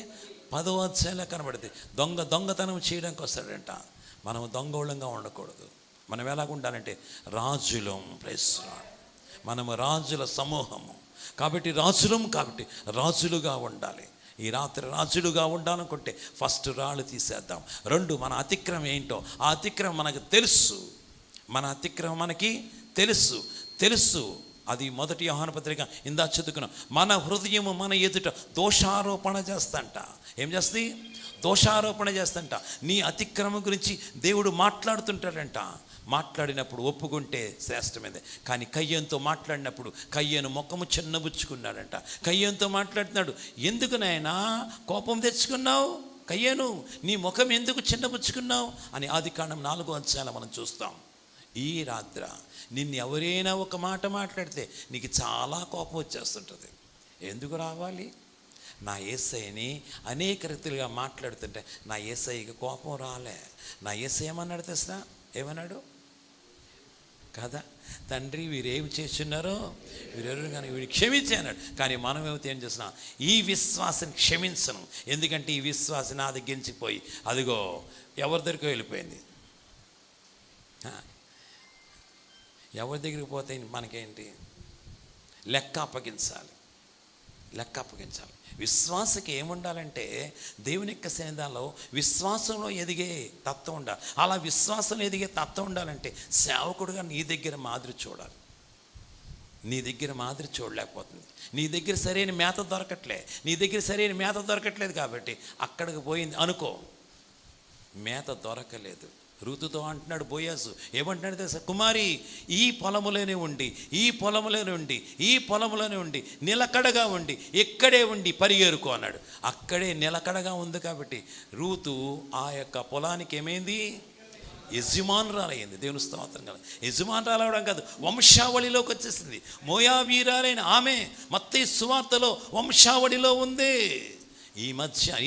10వ అధ్యాయాలు కనబడుద్ది. దొంగతనం చేయడానికి వస్తాడంట. మనం దొంగోళంగా ఉండకూడదు. మనం ఎలాగుండాలంటే రాజులం. ప్రేస్తున్నాడు. మనము రాజుల సమూహము కాబట్టి రాజులుగా ఉండాలి. ఈ రాత్రి రాజులుగా ఉండాలనుకుంటే ఫస్ట్ రాళ్ళు తీసేద్దాం. 2, మన అతిక్రమం ఏంటో ఆ అతిక్రమం మనకు తెలుసు. మన అతిక్రమం మనకి తెలుసు. అది 1 యోహాను పత్రిక ఇందా చదువుకున్నాం. మన హృదయము మన ఎదుట దోషారోపణ చేస్తంట. ఏం చేస్తుంది? దోషారోపణ చేస్తంట. నీ అతిక్రమం గురించి దేవుడు మాట్లాడుతుంటాడంట. మాట్లాడినప్పుడు ఒప్పుకుంటే శ్రేష్టమైంది. కానీ కయ్యంతో మాట్లాడినప్పుడు కయ్యను ముఖము చిన్నబుచ్చుకున్నాడంట. కయ్యంతో మాట్లాడుతున్నాడు, ఎందుకు నాయనా కోపం తెచ్చుకున్నావు? కయ్యను, నీ ముఖం ఎందుకు చిన్నబుచ్చుకున్నావు అని ఆదికాండం 4వ అధ్యాయంలో మనం చూస్తాం. ఈ రాత్ర నిన్ను ఎవరైనా ఒక మాట మాట్లాడితే నీకు చాలా కోపం వచ్చేస్తుంటుంది. ఎందుకు రావాలి? నా యేసయ్యని అనేక రీతిలుగా మాట్లాడుతుంటే నా యేసయ్యకి కోపం రాలే. నా యేసయ్య ఏమన్నాడు తెలుసా? ఏమన్నాడు కదా, తండ్రి వీరేమి చేస్తున్నారో వీరెవరు కానీ వీడు క్షమించే అన్నాడు. కానీ మనం ఏం చేస్తున్నాం? ఈ విశ్వాసాన్ని క్షమించను. ఎందుకంటే ఈ విశ్వాసం నా దగ్గరించిపోయి అదిగో ఎవరి దగ్గరికి వెళ్ళిపోయింది. ఎవరి దగ్గరికి పోతే మనకేంటి? లెక్క అప్పగించాలి. విశ్వాసకి ఏముండాలంటే దేవుని యొక్క సన్నిధానంలో విశ్వాసంలో ఎదిగే తత్వం ఉండాలి. అలా విశ్వాసంలో ఎదిగే తత్వం ఉండాలంటే సేవకుడుగా నీ దగ్గర మాదిరి చూడాలి. నీ దగ్గర మాదిరి చూడలేకపోతుంది. నీ దగ్గర సరైన మేత దొరకట్లేదు కాబట్టి అక్కడికి పోయింది అనుకో, మేత దొరకలేదు. ఋతుతో అంటున్నాడు బోయాజు, ఏమంటున్నాడు తెలుసా? కుమారి, ఈ పొలములోనే ఉండి నిలకడగా ఉండి ఇక్కడే ఉండి పరిగెరుకో అన్నాడు. అక్కడే నిలకడగా ఉంది కాబట్టి రూతు ఆ యొక్క పొలానికి ఏమైంది? యజమానురాలయ్యింది. దేవుని స్తోత్రం కదా. యజమానురాలు అవడం కాదు, వంశావళిలోకి వచ్చేసింది. మోయాబీరాలైన ఆమె మత్తయి సువార్తలో వంశావళిలో ఉంది. ఈ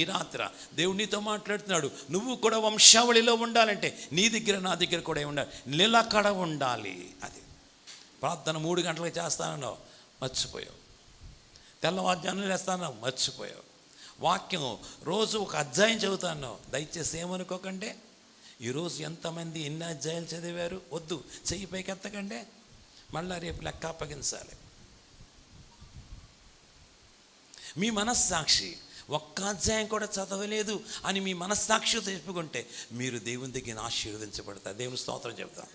రాత్ర దేవుడు నీతో మాట్లాడుతున్నాడు. నువ్వు కూడా వంశావళిలో ఉండాలంటే నీ దగ్గర నా దగ్గర కూడా ఉండాలి, నిలకడ ఉండాలి. అది ప్రార్థన 3 గంటలకు చేస్తానన్నావు, మర్చిపోయావు. తెల్లవారుజామున వేస్తానన్నావు, మర్చిపోయావు. వాక్యం రోజు ఒక అధ్యాయం చదువుతాన్నావు. దయచేసి ఏమనుకోకండి, ఈరోజు ఎంతమంది ఎన్ని అధ్యాయాలు చదివారు? వద్దు, చెయ్యి పైకి ఎత్తకండి. మళ్ళీ రేపు లెక్క అప్పగించాలి. మీ మనస్సాక్షి ఒక్క అధ్యాయం కూడా చదవలేదు అని మీ మనస్సాక్షితో చెప్పుకుంటే మీరు దేవుని దగ్గర ఆశీర్వదించబడతారు. దేవుని స్తోత్రం చెప్తాం.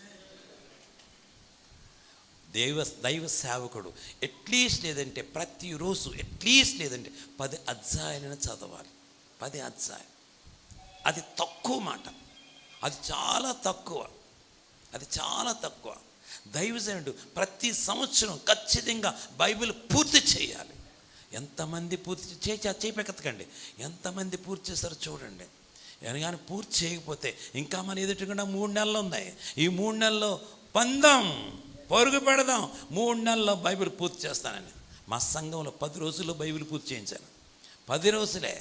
దైవ సేవకుడు అట్లీస్ట్ లేదంటే ప్రతిరోజు 10 అధ్యాయాలను చదవాలి. 10 అధ్యాయం. అది తక్కువ మాట, అది చాలా తక్కువ, అది చాలా తక్కువ. దైవజనుడు ప్రతి సంవత్సరం ఖచ్చితంగా బైబిల్ పూర్తి చేయాలి. ఎంతమంది పూర్తి చేయపెక్కకండి, ఎంతమంది పూర్తి చేస్తారో చూడండి. కానీ పూర్తి చేయకపోతే ఇంకా మన ఎదుటికుండా 3 నెలలు ఉన్నాయి. ఈ 3 నెలల్లో పరుగు పెడదాం, 3 నెలల్లో బైబిల్ పూర్తి చేస్తానని. మా సంఘంలో 10 రోజుల్లో బైబిల్ పూర్తి చేయించాను. 10 రోజులే.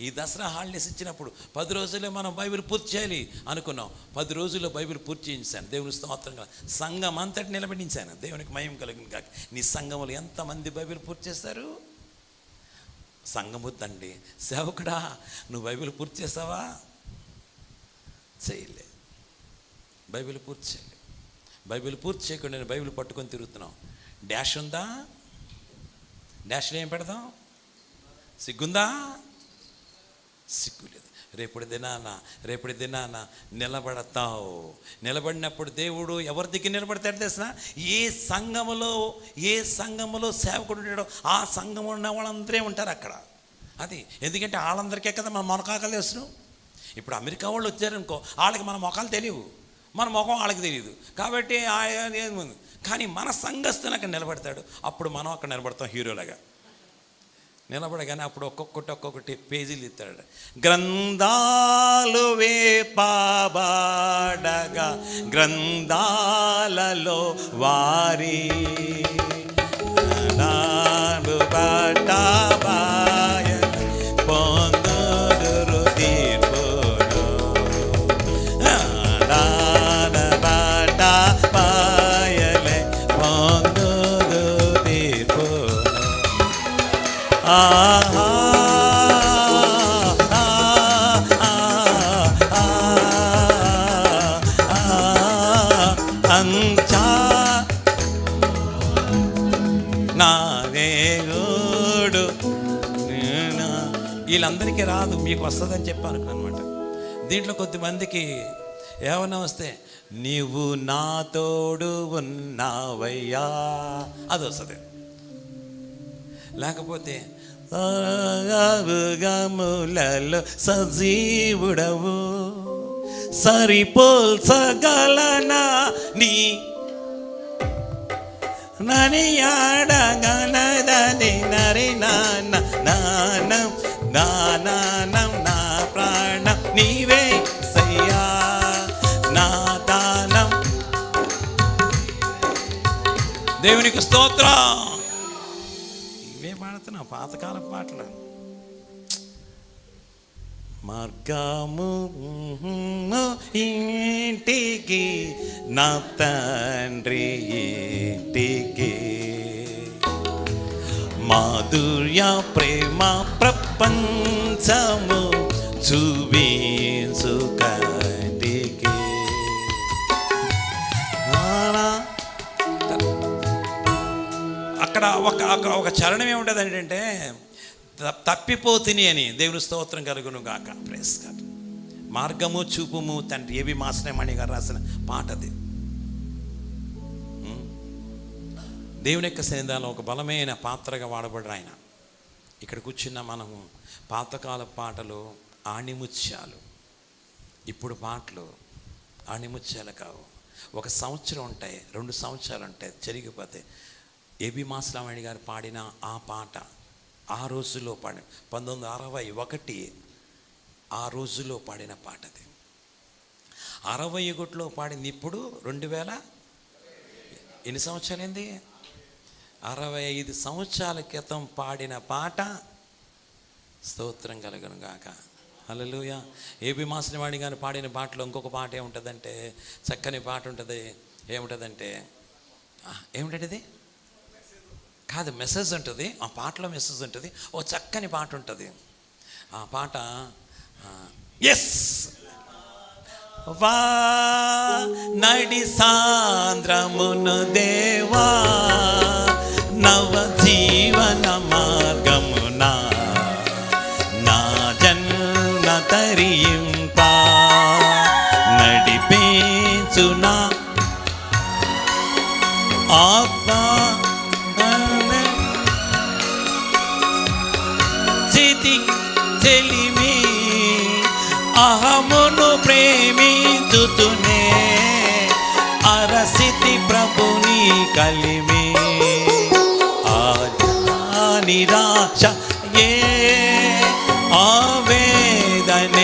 ఈ దసరా హాలిడేస్ ఇచ్చినప్పుడు 10 రోజులే మనం బైబిల్ పూర్తి చేయాలి అనుకున్నాం. 10 రోజుల్లో బైబిల్ పూర్తి చేయించాను. దేవుని స్తోత్రంగా సంఘం అంతటి నిలబడించాను. దేవునికి మహిమ కలుగును కాక. నీ సంఘంలో ఎంతమంది బైబిల్ పూర్తి చేస్తారు? సంఘం వద్దండి. సేవకుడా, నువ్వు బైబిల్ పూర్తి చేస్తావా? చేయలే. బైబిల్ పూర్తి చేయలే. బైబిల్ పూర్తి చేయకుండా నేను బైబిల్ పట్టుకొని తిరుగుతున్నావు. డాష్ ఉందా? డాష్లో ఏం పెడదాం? సిగ్గుందా? సిగ్గు లేదు. రేపటి దినాన నిలబడతావు. నిలబడినప్పుడు దేవుడు ఎవరి దగ్గర నిలబడతాడు తెలిసిన? ఏ సంఘములో సేవకుడు ఉంటాడో ఆ సంఘంలో ఉన్న వాళ్ళందరే ఉంటారు అక్కడ. అది ఎందుకంటే వాళ్ళందరికీ కదా మన మొనకాకలు తెలుసు. ఇప్పుడు అమెరికా వాళ్ళు వచ్చారనుకో, వాళ్ళకి మన మొఖాలు తెలియవు, మన ముఖం వాళ్ళకి తెలియదు. కాబట్టి కానీ మన సంఘస్థుని అక్కడ నిలబడతాడు. అప్పుడు మనం అక్కడ నిలబడతాం హీరోలాగా. నిలబడగానే అప్పుడు ఒక్కొక్కటి పేజీలు ఇస్తాడు. గ్రంథాలు వేపబడగా గ్రంథాలలో వారి పొందుదురు తీర్పును. పాయలే పొందుదు తీర్పును. అంచా నా దేవుడు. వీళ్ళందరికీ రాదు, మీకు వస్తుందని చెప్పాను అనమాట. దీంట్లో కొద్దిమందికి ఏమన్నా వస్తే నీవు నా తోడు ఉన్నావయ్యా అది వస్తుంది. లేకపోతే గములలో సజీవుడవు సరిపోల్చగలనా నీ ననియాడగలదని నరి నానం నా ప్రాణం నీవే సయ్యా నా దానం. దేవునికి స్తోత్రం. ఇవే పాడుతున్నా పాతకాల పాటలు. మార్గము ఇంటికి నా తండ్రి ఇంటికి మాధుర్య ప్రేమ ప్రపంచము చూపించు కంటికి. అక్కడ ఒక చరణం ఏముంటుంది ఏంటంటే తప్పిపోతిని అని. దేవుని స్తోత్రం కలుగును గాక. Praise God. మార్గము చూపుము తండ్రి ఏవి మాసనేమణి గారు రాసిన పాట అది. దేవుని యొక్క సన్నిధానంలో ఒక బలమైన పాత్రగా వాడబడ్డారు ఆయన. ఇక్కడ కూర్చున్న మనము పాతకాల పాటలు ఆణిముత్యాలు. ఇప్పుడు పాటలు ఆణిముత్యాలు కావు. 1 సంవత్సరం ఉంటాయి, 2 సంవత్సరాలు ఉంటాయి, జరిగిపోతాయి. ఏబి మాసనామణి గారు పాడిన ఆ పాట ఆ రోజుల్లో పాడిన 1961 ఆ రోజుల్లో పాడిన పాట అది. 61లో పాడింది. ఇప్పుడు 2000 ఎన్ని సంవత్సరాలైంది? 65 సంవత్సరాల క్రితం పాడిన పాట. స్తోత్రం కలుగును గాక. హల్లెలూయా. ఏబి మాసనామణి గారు పాడిన పాటలో ఇంకొక పాట ఏముంటుందంటే, చక్కని పాట ఉంటుంది. ఏముంటుందంటే ఏముంటుంది కాదు, మెసేజ్ ఉంటుంది. ఆ పాటలో మెసేజ్ ఉంటుంది. ఓ చక్కని పాట ఉంటుంది. ఆ పాట ఎస్ వా నడి సాంద్రమును దేవా నవ జీవన మార్గమున నా జన్మ తరింప నడిపించునా ఆత్మ చెలిమి అహమును ప్రేమించుతునే అరసితి ప్రభుని కలిమి నిరాశ ఏ ఆవేదనెదురాయే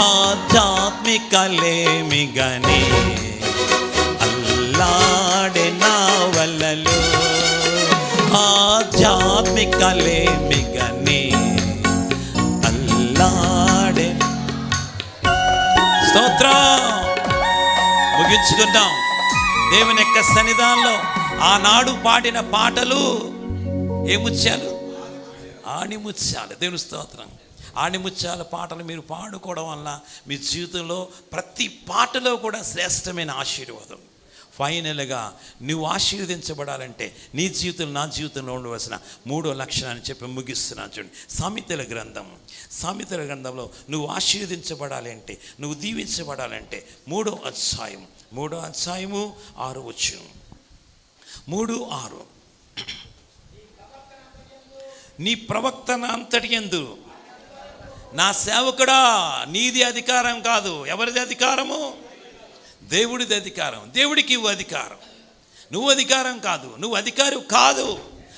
ఆధ్యాత్మికలేమిగని అల్లాడే నా వలలు ఆధ్యాత్మికలేమిగని అల్లాడే. స్తోత్రం. ముగించుకుందాం. దేవుని యొక్క సన్నిధానంలో ఆనాడు పాడిన పాటలు ఏ ముత్యాలు? ఆణిముత్యాలు. దేవుని స్తోత్రం. ఆణిముత్యాల పాటలు మీరు పాడుకోవడం వల్ల మీ జీవితంలో ప్రతి పాటలో కూడా శ్రేష్టమైన ఆశీర్వాదం. ఫైనల్గా నువ్వు ఆశీర్వదించబడాలంటే నీ జీవితంలో నా జీవితంలో ఉండవలసిన 3వ లక్షణాన్ని చెప్పి ముగిస్తున్నాను చూడండి. సామెతల గ్రంథంలో నువ్వు ఆశీర్వదించబడాలి అంటే, నువ్వు దీవించబడాలంటే 3వ అధ్యాయం 6 వచనం 3:6 నీ ప్రవక్తన అంతటి యందు నా సేవకుడా. నీది అధికారం కాదు. ఎవరిది అధికారము? దేవుడిది అధికారం. దేవుడికి ఇవ్వు అధికారం. నువ్వు అధికారం కాదు, నువ్వు అధికారి కాదు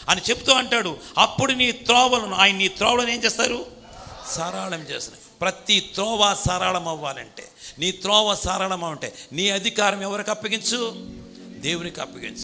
అని చెప్తూ అంటాడు. అప్పుడు నీ త్రోవలను నీ త్రోవలను ఏం చేస్తారు? సరళం చేస్తారు. ప్రతి త్రోవ సరళం అవ్వాలంటే, నీ త్రోవ సరళం అంటే నీ అధికారం ఎవరికి అప్పగించు? దేవునికి అప్పగించు.